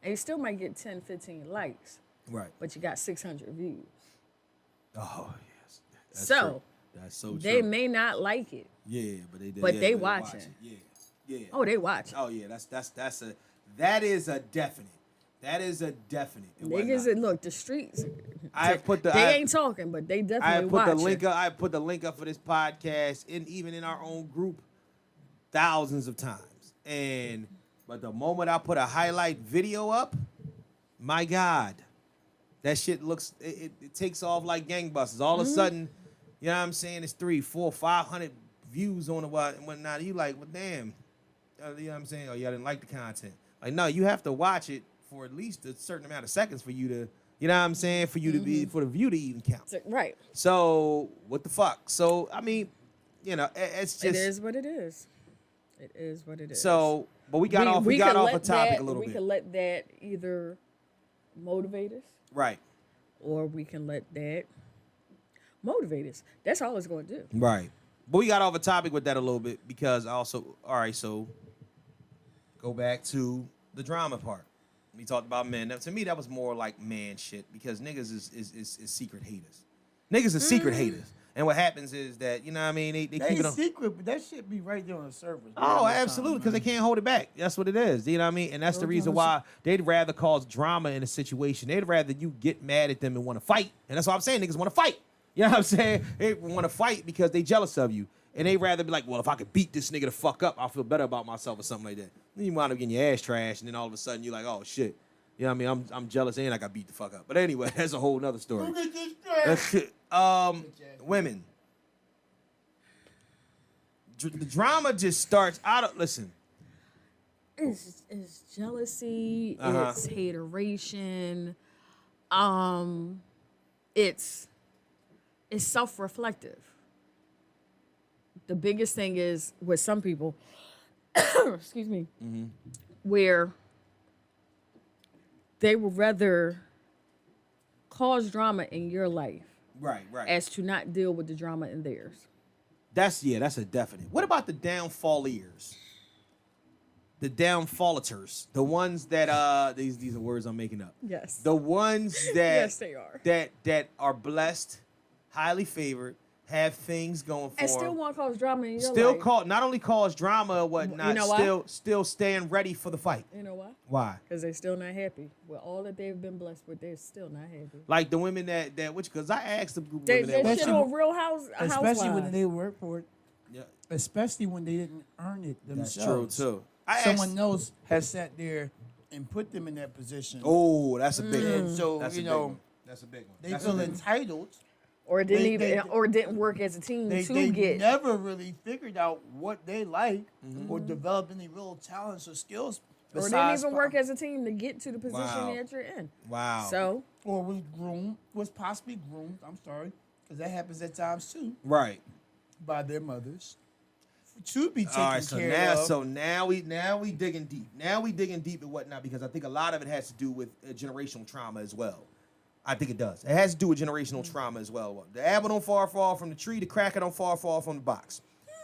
and you still might get 10, 15 likes, Right. but you got 600 views. Oh yes. That's So, true. That's so true. They may not like it. Yeah, but they. But yeah, they watch watching. it. Yeah. Oh, they watch. Oh yeah. That is a definite. That is a definite. and Niggas, whatnot. look, the streets. I put the. They I- ain't talking, but they I definitely put watching. the link up. I put the link up for this podcast, and even in our own group, thousands of times. But the moment I put a highlight video up, my God, that shit looks. It takes off like gangbusters. All of a sudden, you know what I'm saying? It's 300, 400, 500 views on it and whatnot. You like, well, damn. You know what I'm saying? Oh, y'all didn't like the content. Like, no, you have to watch it for at least a certain amount of seconds for you to. You know what I'm saying? For you to be, for the view to even count. Right. So what the fuck? So I mean, you know, it's just. It is what it is. It is what it is. So, but we got off. We got could off let a topic that- a little we bit. can let that either motivate us, Right. or we can let that motivate us. That's all it's going to do. Right. But we got off a topic with that a little bit because also, all right. So go back to the drama part. We talked about men. Now, to me, that was more like man shit because niggas is secret haters. Niggas is secret haters. And what happens is that, you know what I mean, they keep They it on. secret, but that shit be right there on the surface. Oh, absolutely, because they can't hold it back. That's what it is. You know what I mean? And that's the reason why they'd rather cause drama in a situation. They'd rather you get mad at them and want to fight. And that's what I'm saying. Niggas want to fight. You know what I'm saying? They want to fight because they jealous of you. And they rather be like, well, if I could beat this nigga the fuck up, I'll feel better about myself or something like that. Then you wind up getting your ass trashed, and then all of a sudden you're like, oh, shit. You know what I mean? I'm jealous and I got beat the fuck up. But anyway, that's a whole nother story. That's it. Women. The drama just starts out of, listen. It's jealousy. Uh-huh. It's hateration. It's self-reflective. The biggest thing is with some people, excuse me, where they would rather cause drama in your life Right. as to not deal with the drama in theirs. That's a definite. What about the downfall ears? the downfallators, the ones that these are words I'm making up. Yes. The ones that Yes, they are. that are blessed, highly favored, have things going for And them. still want to cause drama in your Still life. not only cause drama and whatnot, You know why? still staying ready for the fight. You know why? Why? Because they're still not happy. With all that they've been blessed with, they're still not happy. Like the women that which because I asked the group of They women that shit Especially- on Real Housewives. Especially when they work for it. yeah, Especially when they didn't earn it that's themselves. true too. I Someone asked, else has sat there and put them in that position. oh, that's a big one. And so, That's a you big know, one. That's a big one. they That's a feel big one. entitled. Or didn't They- or didn't work as a team They to get. never really figured out what they like or developed any real talents or skills. Or didn't besides even work as a team to get to the position Wow. that you're in. Wow. So or was possibly groomed. I'm sorry, because that happens at times too right. by their mothers to be taken All right, so care now of. now we digging deep. Now we digging deep and whatnot because I think a lot of it has to do with generational trauma as well. I think it does. It has to do with generational trauma as well. The apple don't fall from the tree. The cracker don't fall from the box.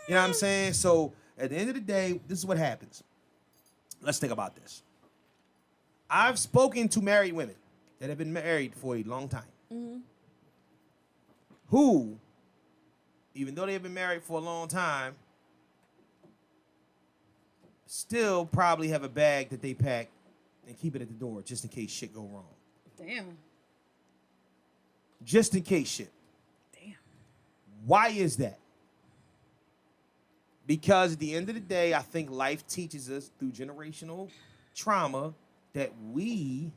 You know what I'm saying? So at the end of the day, this is what happens. Let's think about this. I've spoken to married women that have been married for a long time, who, even though they've been married for a long time, still probably have a bag that they pack and keep it at the door just in case shit go wrong. damn. Just in case shit. Damn. Why is that? Because at the end of the day, I think life teaches us through generational trauma that we,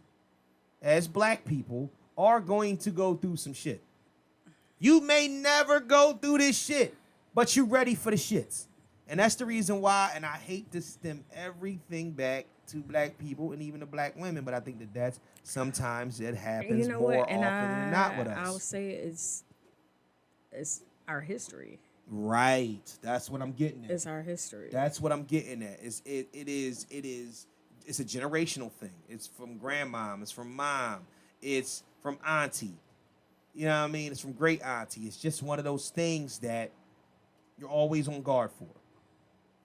as black people, are going to go through some shit. You may never go through this shit, but you're ready for the shits. And that's the reason why, and I hate to stem everything back to black people and even the black women, but I think that's sometimes it happens You know more what? often And than not with I'll us. say it's our history. Right. That's what I'm getting at. It's our history. That's what I'm getting at. It's a generational thing. It's from grandmom, it's from mom, it's from auntie. You know what I mean? It's from great auntie. It's just one of those things that you're always on guard for.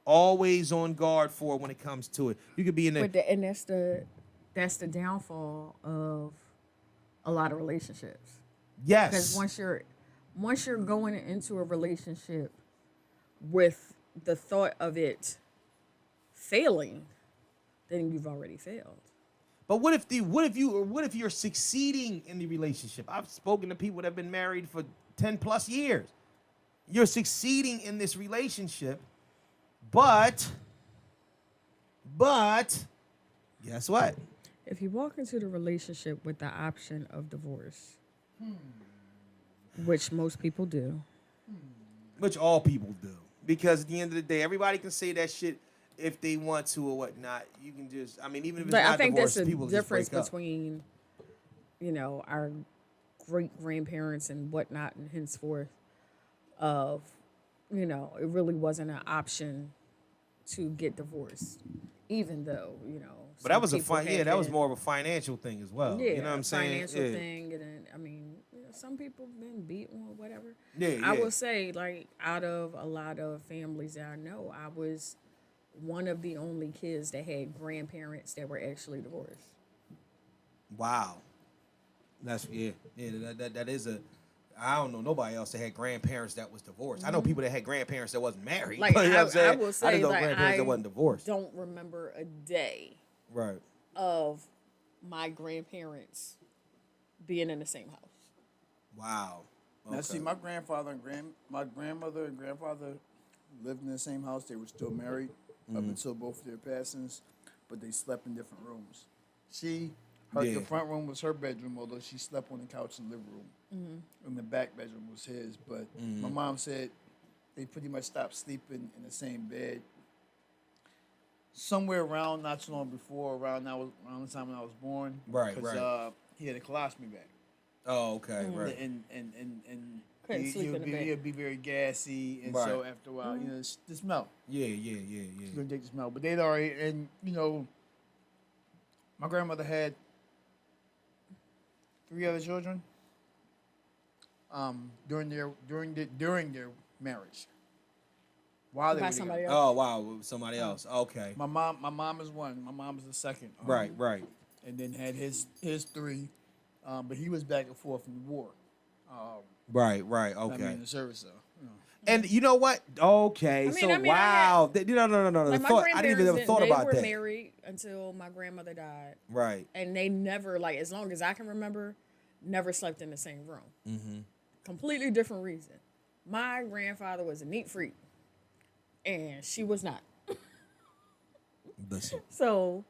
Always on guard for when it comes to it. You could be in the and that's the downfall of a lot of relationships. yes. Because once you're going into a relationship with the thought of it failing, then you've already failed. But what if you're succeeding in the relationship? I've spoken to people that have been married for 10 plus years. You're succeeding in this relationship, but guess what? If you walk into the relationship with the option of divorce, which most people do, Which all people do. Because at the end of the day, everybody can say that shit if they want to or whatnot. You can just, I mean, even if it's but not I think divorce, that's the people difference just break up. between, our great grandparents and whatnot and henceforth of, it really wasn't an option to get divorced, even though, But that was that was been- more of a financial thing as well. Yeah, You know what I'm saying? financial Yeah. thing, and then, some people have been beaten or whatever. Yeah, I yeah. will say, like, out of a lot of families that I know, I was one of the only kids that had grandparents that were actually divorced. Wow. That's that is a. I don't know nobody else that had grandparents that was divorced. I know people that had grandparents that wasn't married. Like, you know what I'm I saying? will I say, just know like, grandparents that I wasn't divorced. don't remember a day Right. of my grandparents being in the same house. Wow. Now, see, Okay. my grandfather and my grandmother and grandfather lived in the same house. They were still married up until both of their passings, but they slept in different rooms. The Yeah. front room was her bedroom, although she slept on the couch in the living room. And the back bedroom was his. But my mom said they pretty much stopped sleeping in the same bed somewhere around not too long before, around the time when I was born. Right, Because he had a colostomy bag. Oh, okay. Right. And Couldn't he sleep in the bed. would be very gassy, and Right. so after a while, the smell. Yeah. You're gonna take the smell, but they'd already, and my grandmother had 3 other children. During their marriage, While they By were somebody together. else. Oh wow, somebody else. Okay. My mom is one. My mom is the second. Right. And then had his three, but he was back and forth in the war. Right. I Okay. mean, in the service though. And you know what? Okay. I mean, wow. No. Like my Thought, I didn't even ever grandparents, thought they about were that. married until my grandmother died, Right. and they never, like, as long as I can remember, never slept in the same room. Mm-hmm. Completely different reason. My grandfather was a neat freak, and she was not. Listen. So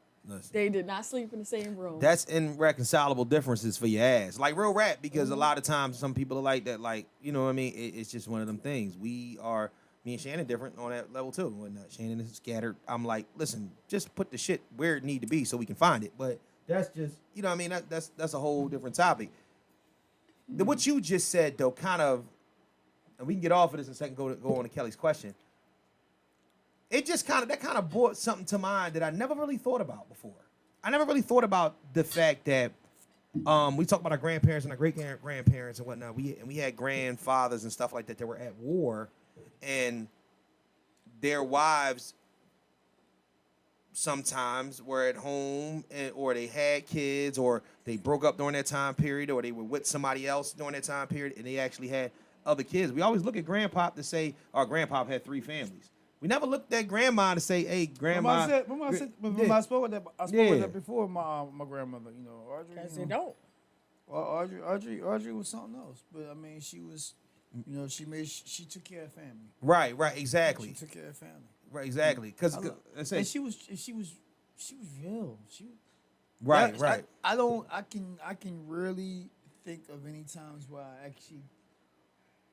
they did not sleep in the same room. That's irreconcilable differences for your ass. Like real rap, because a lot of times some people are like that. Like, you know what I mean? It's just one of them things. Me and Shannon different on that level too. When Shannon is scattered, I'm like, listen, just put the shit where it need to be so we can find it. But that's just, you know what I mean? That's a whole different topic. What you just said though, kind of, and we can get off of this in a second, go on to Kelly's question. It just kind of brought something to mind that I never really thought about before. I never really thought about the fact that we talk about our grandparents and our great grandparents and whatnot. We had grandfathers and stuff like that were at war, and their wives sometimes were at home, or they had kids, or they broke up during that time period, or they were with somebody else during that time period, and they actually had other kids. We always look at grandpop to say our grandpop had 3 families. We never looked at grandma to say, "Hey, grandma." I spoke with that before. My grandmother, you know, Audrey. Because You they know, don't. well, Audrey was something else. But I mean, she was, you know, she took care of family. Right, exactly. She took care of family. Right, exactly. Because And she was real. right. I can really think of any times where I actually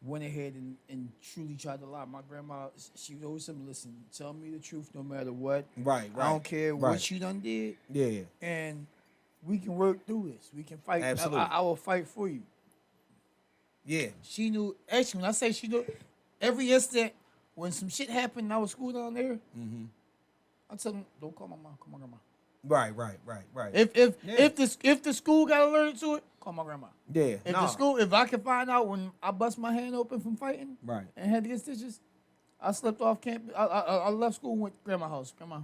went ahead and truly tried to lie. My grandma, she would always say, listen, tell me the truth no matter what. Right. I don't care what you done did. Yeah. And we can work through this. We can fight. Absolutely. I will fight for you. Yeah. She knew, actually, when I say she knew, every instant, when some shit happened and I was school down there, I tell them, don't call my mom, call my grandma. Right. If the school got alerted to it, call my grandma. Yeah. If I can find out when I bust my hand open from fighting, Right. and had to get stitches, I slept off campus. I left school and went to grandma's house. Grandma,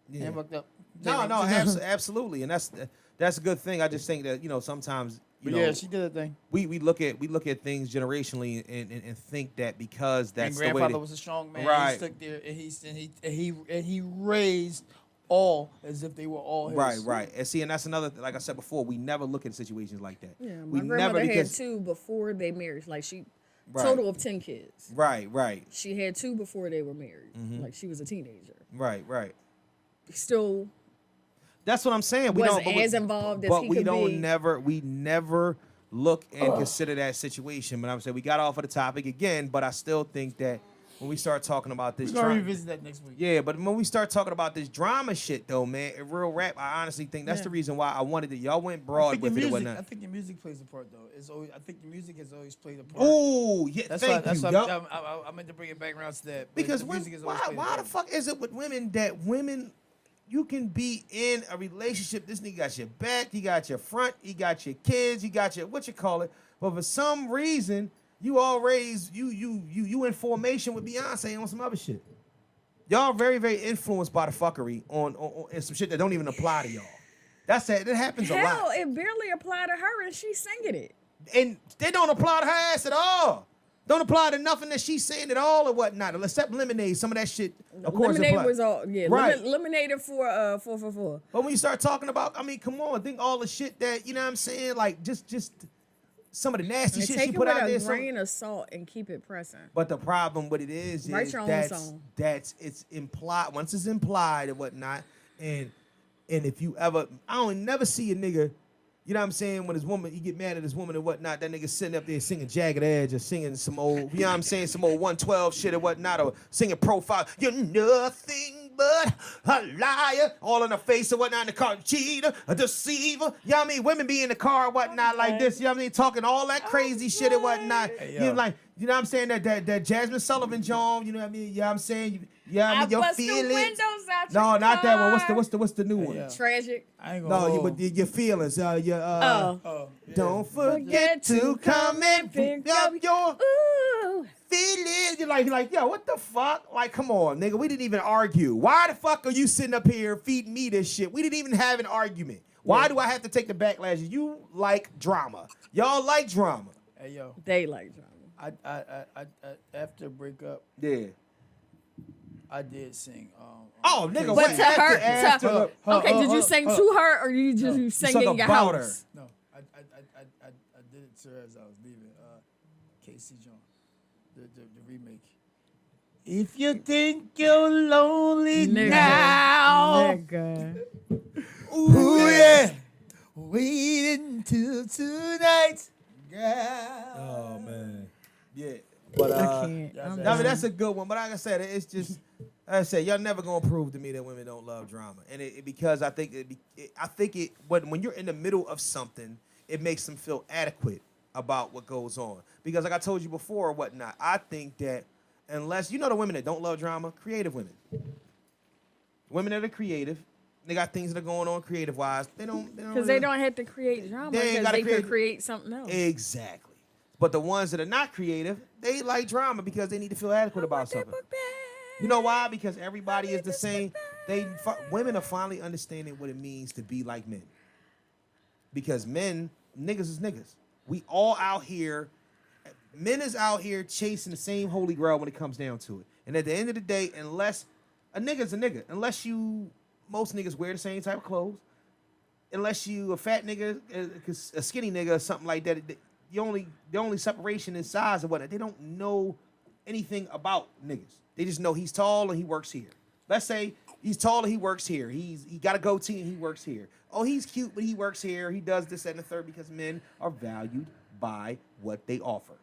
Yeah. and fucked up. Absolutely, and that's a good thing. I just think that, you know, sometimes, you know, yeah, she did a thing. we look at things generationally and think that because that's And the way grandfather was a strong man. Right. He stuck there, and he raised all as if they were all his. Right. And see, and that's another, like I said before, we never look at situations like that. Yeah, we my grandmother never, had 2 before they married. Like, she, Right. total of 10 kids. Right. She had 2 before they were married. Like, she was a teenager. Right. Still That's what I'm saying. We wasn't don't, as involved as but he we could don't be. we never look and consider that situation. But I'm saying we got off of the topic again, but I still think that when we start talking about this, We're gonna revisit that next week. yeah, but when we start talking about this drama shit though, man, in real rap, I honestly think that's the reason why I wanted it. Y'all went broad with it and I whatnot. think the music plays a part, though. I think the music has always played a part. Oh, yeah, That's thank why. you. That's yup. why I meant to bring it back around to that. But Because the when, music has always played a why part. the fuck is it with women that women, you can be in a relationship, this nigga got your back, he got your front, he got your kids, he got your, what you call it, but for some reason, you all raised, you in formation with Beyonce on some other shit. Y'all very, very influenced by the fuckery on and some shit that don't even apply to y'all. That's it. It happens a lot. Hell, it barely applied to her, and she's singing it. And they don't apply to her ass at all. Don't apply to nothing that she's saying at all or whatnot. Except Lemonade, some of that shit, of course, Lemonade apply. was all Right. Lemonade for 444. But when you start talking about, I mean, come on, think all the shit that, you know what I'm saying? Like, just some of the nasty And shit take she it put with out there. a grain of salt and keep it pressing. But the problem with it is Write your own song. it's implied, once it's implied and whatnot, and if you ever, I don't never see a nigga, you know what I'm saying, when his woman, you get mad at his woman and whatnot, that nigga sitting up there singing Jagged Edge or singing some old, you know what I'm saying, some old 112 shit or whatnot, or singing Profile, you're nothing but a liar, all in the face or whatnot, in the car, cheater, a deceiver, you know what I mean, women be in the car or whatnot like this, you know what I mean, talking all that crazy shit and whatnot, you like, you know what I'm saying, that Jasmine Sullivan John, you know what I mean, you know what I'm saying, I mean, your bust the feelings. windows out No, your not that one. car. What's the new one? Yeah. Tragic. I ain't gonna No, hold. but your feelings. Oh, yeah. Don't forget to come and pick up your. Ooh, feelings. You're like, yo, what the fuck? Like, come on, nigga. We didn't even argue. Why the fuck are you sitting up here feeding me this shit? We didn't even have an argument. Why do I have to take the backlash? You like drama. Y'all like drama. Hey, yo. They like drama. I after breakup, Yeah. I did sing. Oh, nigga, But what? to her, After- okay, did you sing to her or you just sang sung in your about house? No, I did it to her as I was leaving. Casey John, the remake. If you think you're lonely now, Nigga. ooh yeah, wait until tonight, girl. Oh, man. Yeah. But, I can't. that's I'm it. I mean, done. that's a good one. But like I said, it's just, like I said, y'all never gonna prove to me that women don't love drama, and because I think when you're in the middle of something, it makes them feel adequate about what goes on. Because like I told you before or whatnot, I think that unless the women that don't love drama, creative women that are creative, they got things that are going on creative wise. They don't Because they don't have to create drama They ain't because gotta they could create something else. exactly. But the ones that are not creative, they like drama because they need to feel adequate about something. You know why? Because everybody is the same. Women are finally understanding what it means to be like men. Because niggas is niggas. We all out here, men is out here chasing the same holy grail when it comes down to it. And at the end of the day, unless a nigga's a nigga, most niggas wear the same type of clothes, unless you a fat nigga, a skinny nigga, or something like that. The only separation is size or whatnot. They don't know anything about niggas. They just know he's tall and he works here. Let's say he's tall and he works here. He got a goatee and he works here. Oh, he's cute, but he works here. He does this, that, and the third because men are valued by what they offer.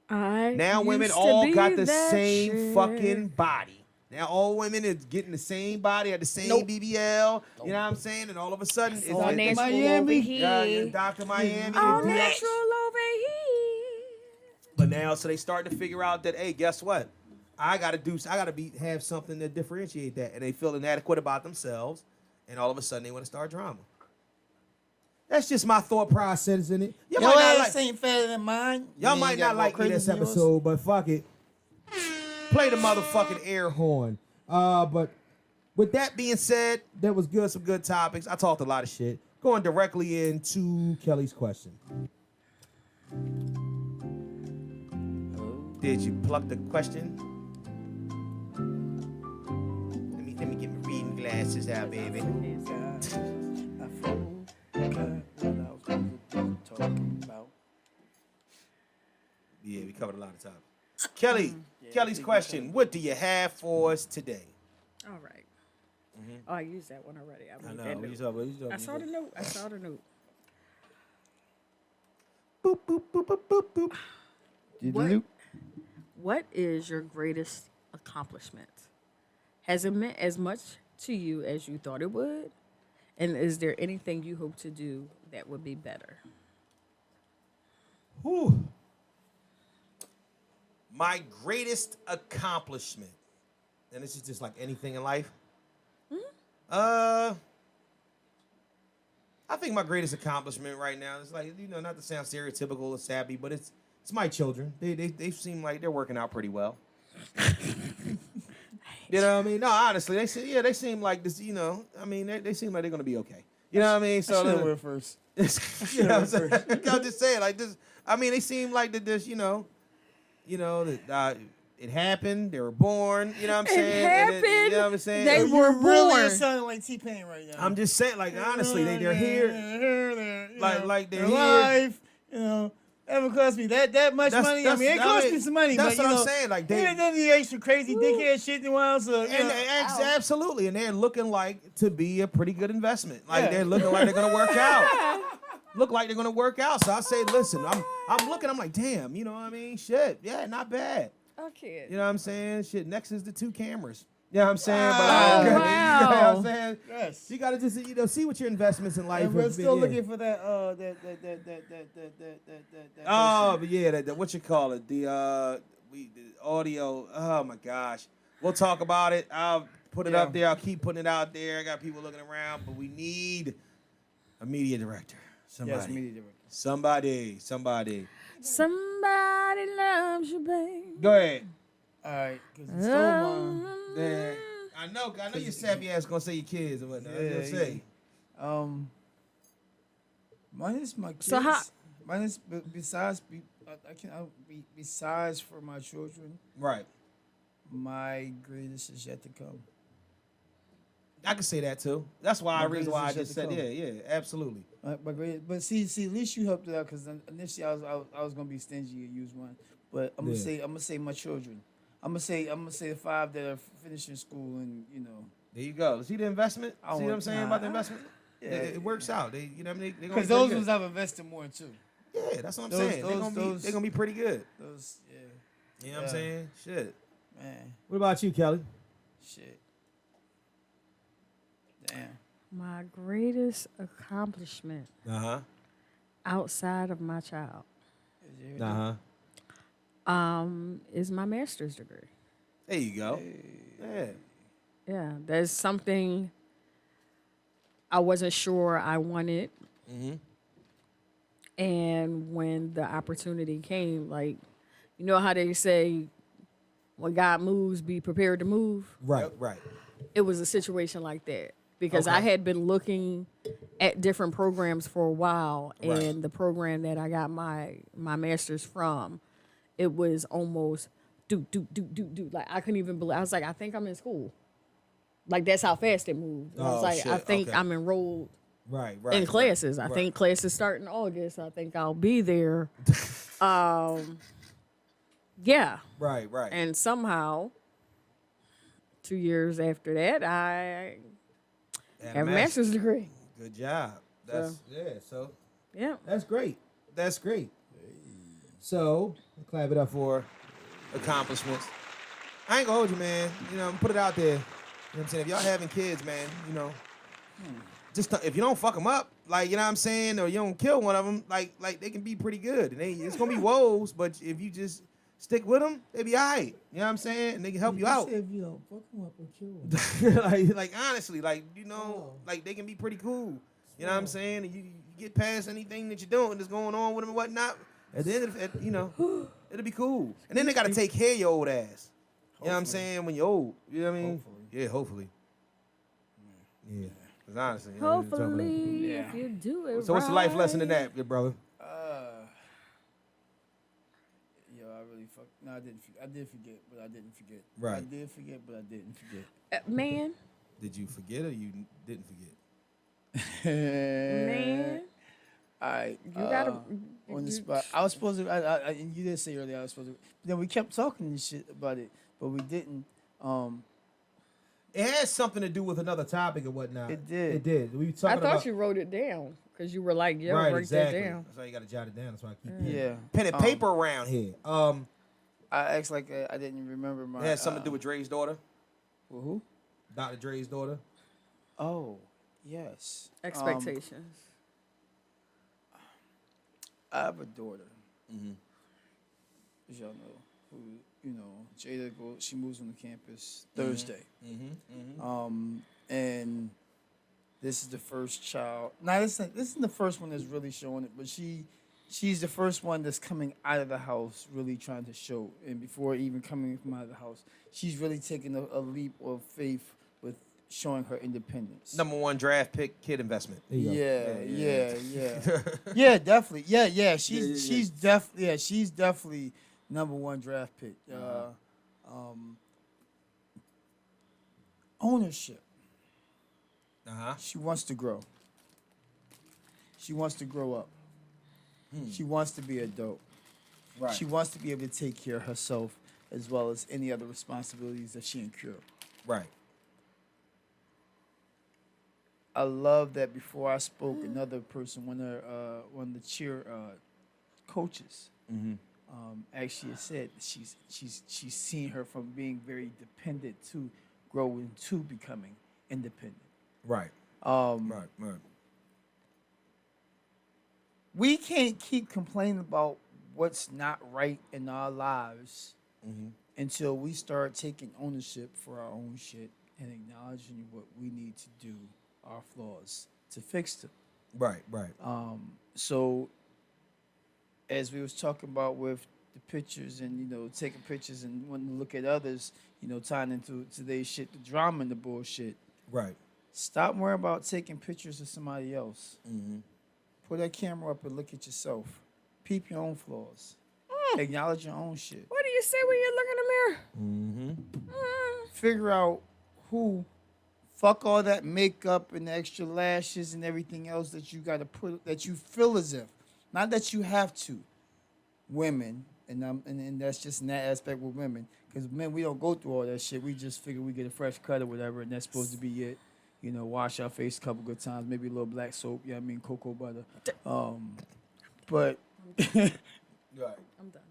Now women all got the same fucking body. Now all women is getting the same body, at the same BBL. You know what I'm saying? And all of a sudden, it's All natural Miami. over here. Dr. Miami. All and DX. natural over here. But now, so they start to figure out that, hey, guess what? I gotta have something to differentiate that, and they feel inadequate about themselves, and all of a sudden they want to start drama. That's just my thought process in it. Your ass ain't fatter than mine. Y'all You might ain't not got like more me this crazy than yours. episode, but fuck it. Play the motherfucking air horn. But with that being said, that was good. Some good topics. I talked a lot of shit. Going directly into Kelly's question. Did you pluck the question? Let me get my reading glasses out, baby. I forgot what I was going to be talking about. Yeah, we covered a lot of topics. Kelly, Kelly's question. What do you have for us today? All right. Oh, I used that one already. I I read know. that What you note. talking about? I saw the note. I saw the note. Boop, boop, boop, boop, boop, boop. What is your greatest accomplishment? Has it meant as much to you as you thought it would? And is there anything you hope to do that would be better? Whew. My greatest accomplishment, and this is just like anything in life. I think my greatest accomplishment right now is like, not to sound stereotypical or sappy, but it's my children. They seem like they're working out pretty well. You know what I mean? No, honestly, they seem like this. I mean, they seem like they're gonna be okay. You know what I mean? So I went first. you know what I'm saying? I'm just saying, like this. I mean, they seem like that. This, that it happened. They were born. You know what I'm saying? happened. You know what I'm saying? They You were really born. are sounding like T-Pain right now. I'm just saying, like honestly, they're here. Like they're their here. life, haven't cost me that much money. I mean, it cost me some money, That's but what I'm saying. Like they ain't done the extra crazy dickhead shit in a while. So absolutely, and they're looking like to be a pretty good investment. Like they're looking like they're gonna work out. Look like they're gonna work out. So I say, listen, I'm looking. I'm like, damn. You know what I mean? Shit, yeah, not bad. Okay. You know what I'm saying? Shit, next is the 2 cameras. You know what I'm saying? Wow. You know what Wow. I'm saying? yes. You gotta just see what your investments in life. And we're have still been. looking for that. Oh, but yeah, that what you call it? The audio. Oh my gosh, we'll talk about it. I'll put it up there. I'll keep putting it out there. I got people looking around, but we need a media director. Somebody. Yes, media director. Somebody. Nobody loves you, babe. Go ahead. All right, because it's still mine. Yeah. I know your savvy ass gonna say your kids or whatnot. I was gonna say. Mine is my kids. So how- Mine is besides besides for my children. Right. My greatest is yet to come. I can say that too. That's why My reason why I greatest is just yet said, to yeah, absolutely. My great, but see, at least you helped it out because initially I was gonna be stingy and use one, but I'm gonna say my children. I'm gonna say the 5 that are finishing school and There you go. See the investment? I See what I'm saying about the investment? Yeah, It works out. They, you know what I mean? because those ones I've invested more in too. Yeah, that's what I'm saying. They're gonna be pretty good. Those You know what I'm saying? Shit. man, What about you, Kelly? shit, damn. My greatest accomplishment Uh outside of my child Is it- huh. is my master's degree. There you go. Yeah. Yeah, there's something I wasn't sure I wanted. Mm-hmm. And when the opportunity came, like, you know how they say, when God moves, be prepared to move? Right. Right. It was a situation like that because I Okay. had been looking at different programs for a while, Right. and the program that I got my master's from, it was almost do. Like, I couldn't even believe. I was like, I think I'm in school. Like, that's how fast it moved. And I was Oh, like, I shit, think okay. I'm enrolled Right. in classes. I right. think classes start in August. I think I'll be there. Yeah. Right. Right. And somehow, 2 years after that, I And have a master's degree. Good job. That's So Yeah. that's great. That's great. So clap it up for accomplishments. I ain't gonna hold you, man. Put it out there. You know what I'm saying? If y'all having kids, man, just if you don't fuck them up, like, you know what I'm saying, or you don't kill one of them, like they can be pretty good. And it's gonna be woes, but if you just stick with them, they be all right. You know what I'm saying? And they can help you out. If you don't fuck them up or kill them. like honestly, like like they can be pretty cool. You know what I'm saying? And you get past anything that you're doing that's going on with them and whatnot. At the end of it, it'll be cool. And then they gotta take care of your old ass. You know what I'm saying? When you're old, you know what I mean? Hopefully. Yeah, hopefully. Yeah. Cause honestly, Hopefully, Yeah. if you do it So what's the life lesson in right. that, good brother? Yo, I really fucked. No, I didn't. I did forget, but I didn't forget. Right. I did forget, but I didn't forget. Man, Did you forget or you didn't forget? man, All right. you gotta. On the you- spot. I was supposed to. I and you did say earlier I was supposed to. Then we kept talking and shit about it, but we didn't. It has something to do with another topic or whatnot. It did. It did. We I talking thought about you wrote it down because you were like, "Yo, right, write exactly. that down." That's why you gotta jot it down. That's why I keep Yeah. pen and paper around here. I asked like I didn't remember my. It has something to do with Dre's daughter, with who? Dr. Dre's daughter. Oh, yes. Expectations. I have a daughter. Mm-hmm. As y'all know, who Jada she moves on the campus Thursday. And this is the first child. Now this isn't the first one that's really showing it, but she's the first one that's coming out of the house, really trying to show. And before even coming from out of the house, she's really taking a leap of faith with showing her independence. #1 draft pick kid investment. Yeah. Yeah, definitely. Yeah. She's definitely #1 draft pick. Ownership. She wants to grow. She wants to grow up. She wants to be an adult. Right. She wants to be able to take care of herself as well as any other responsibilities that she incurs. Right. I love that before I spoke, another person, one of the cheer coaches, actually said that she's seen her from being very dependent to growing to becoming independent. Right. Right. We can't keep complaining about what's not right in our lives until we start taking ownership for our own shit and acknowledging what we need to do, our flaws, to fix them. Right. So, as we was talking about with the pictures and, taking pictures and wanting to look at others, tying into today's shit, the drama and the bullshit. Right. Stop worrying about taking pictures of somebody else. Mm-hmm. Put that camera up and look at yourself. Peep your own flaws. Acknowledge your own shit. What do you say when you look in the mirror? Mm-hmm. Figure out who. Fuck all that makeup and the extra lashes and everything else that you got to put, that you feel as if. Not that you have to. Women, and that's just in that aspect with women. Because men, we don't go through all that shit. We just figure we get a fresh cut or whatever, and that's supposed to be it. Wash our face a couple good times, maybe a little black soap, cocoa butter. But Right. I'm done.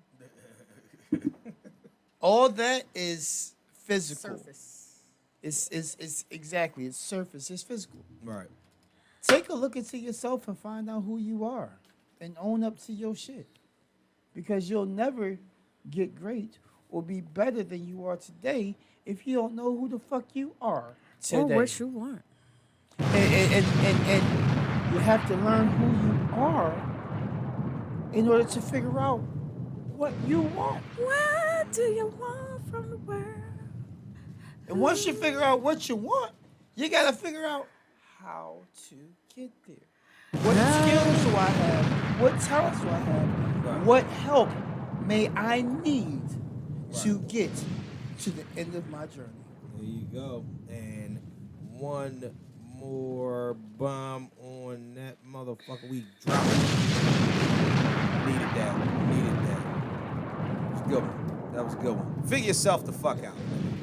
all that is physical. Surface. It's exactly, it's surface, it's physical. Right. Take a look into yourself and find out who you are and own up to your shit. Because you'll never get great or be better than you are today if you don't know who the fuck you are today. Or what you want. And you have to learn who you are in order to figure out what you want. What do you want from the world? And once you figure out what you want, you got to figure out how to get there. What skills do I have? What talents do I have? Right. What help may I need to get to the end of my journey? There you go. And one more bomb on that motherfucker. We dropped it. Needed that. It was a good one. That was a good one. Figure yourself the fuck out.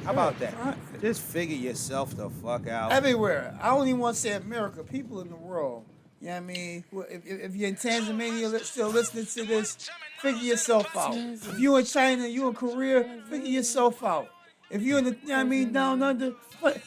How about that? Just figure yourself the fuck out. Everywhere. I don't even want to say America. People in the world. You know what I mean? If you're in Tanzania still listening to this, figure yourself out. If you're in China, you're in Korea, figure yourself out. If you're in the, down under,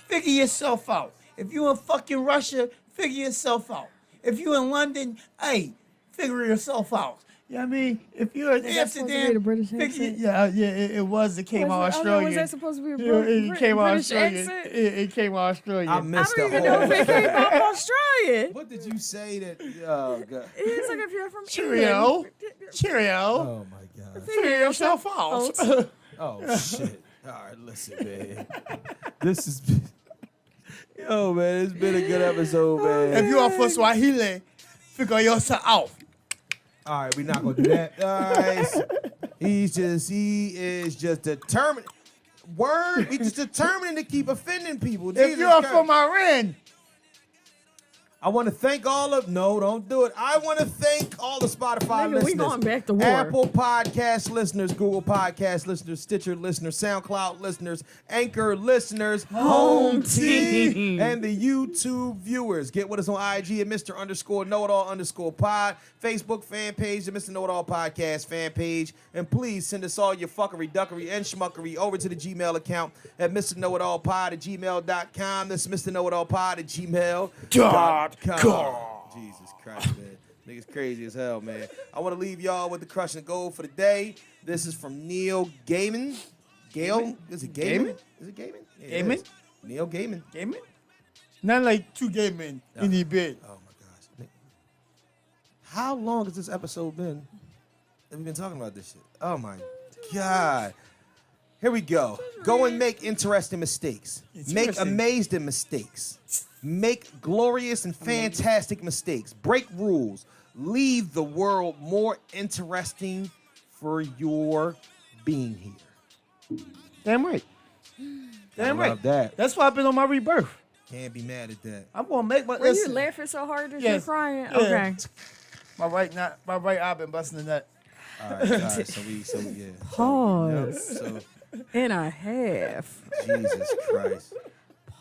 figure yourself out. If you're in fucking Russia, figure yourself out. If you're in London, hey, figure yourself out. You know what I mean? If you're in Is that supposed to be the Amsterdam, British figure, accent? it was. It came out Was Australian. that supposed to be a It came out British Australian. accent? It came out Australian. I missed I the don't even know whole. if it came out Australian. What did you say that? Oh god. It's like if you're from Cheerio. England. Cheerio. Oh my god. Figure yourself out. Oh shit. All right, listen, man. This is. Yo, man, it's been a good episode, man. If you are from Swahili, figure yourself out. All right, we're not gonna do that. All right. He is just determined. Word, we just determined to keep offending people. If Jesus you are Christ. from Iran, I want to thank all of. No, don't do it. I want to thank all the Spotify Nigga, listeners. we going back to war. Apple Podcast listeners, Google Podcast listeners, Stitcher listeners, SoundCloud listeners, Anchor listeners, Home Team, and the YouTube viewers. Get with us on IG at Mr_Know-It-All_pod, Facebook fan page, the Mr. Know-It-All Podcast fan page, and please send us all your fuckery, duckery, and schmuckery over to the Gmail account at MrKnowItAllPod@gmail.com. That's MrKnowItAllPod@gmail.com. Jesus Christ, man. Niggas crazy as hell, man. I want to leave y'all with the crushing gold for the day. This is from Neil Gaiman. Is it Gaiman? Is it Gaiman? Yeah, it Gaiman? is. Neil Gaiman. gay men? Not like two gay men in the bed. Oh, my gosh. How long has this episode been that we've been talking about this shit? Oh, my God. Here we go. Go and make interesting mistakes. Make Interesting. amazing mistakes. Make glorious and fantastic mistakes. Break rules. Leave the world more interesting for your being here. Damn right. Damn I right. love that. That's why I've been on my rebirth. Can't be mad at that. I'm gonna make my. Were you listen, laughing so hard that Yes. you're crying? Yeah. Okay. my right eye been busting the nut. All right. So yeah. Pause. So, And a half. Jesus Christ.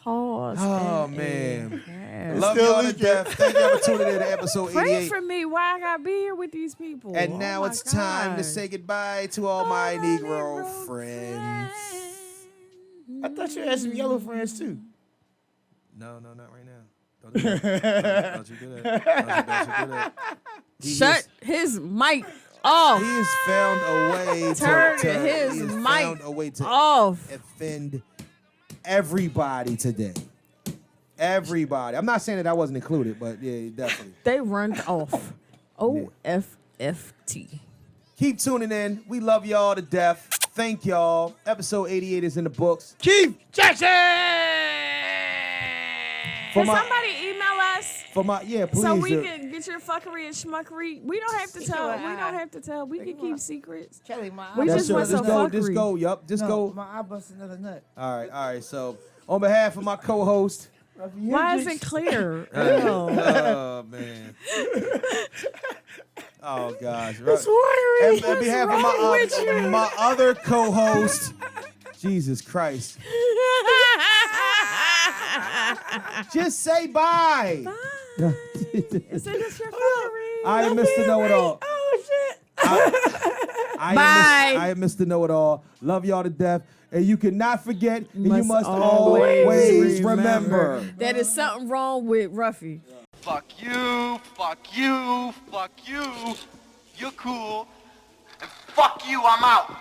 Pause. Oh, and man. a half. Love Still y'all to leaking. death. Thank y'all for tuning in to episode Pray 88. for me. Why I gotta be here with these people? And Oh now my it's time to God. say goodbye to all my Negro friends. I thought you had some yellow friends too. No, not right now. Don't do that. Don't you do that. Don't you do that. Shut his mic off. He has found a way Turn to his he has mic found a way to off. offend everybody today. Everybody. I'm not saying that I wasn't included, but yeah, definitely. They run off. OFFT. Keep tuning in. We love y'all to death. Thank y'all. Episode 88 is in the books. Keith Jackson. Can somebody email us Please. so we can get your fuckery and schmuckery? We don't have to tell. We don't have to tell. We can keep secrets. Kelly, my We just want some fuckery. Just go. Yup. Just go. My eye bust another nut. All right. So, on behalf of my co-host. Why is it clear? Oh man. Oh gosh. It's watery. On behalf of my other co-host. Jesus Christ. Just say bye. Bye. Is this your fuckery? I am Mr. Know-It-All. Oh shit. I am Mr. Know-It-All. Love y'all to death. And you cannot forget, and you must always remember. That is something wrong with Ruffy. Fuck you, fuck you, fuck you. You're cool. And fuck you, I'm out.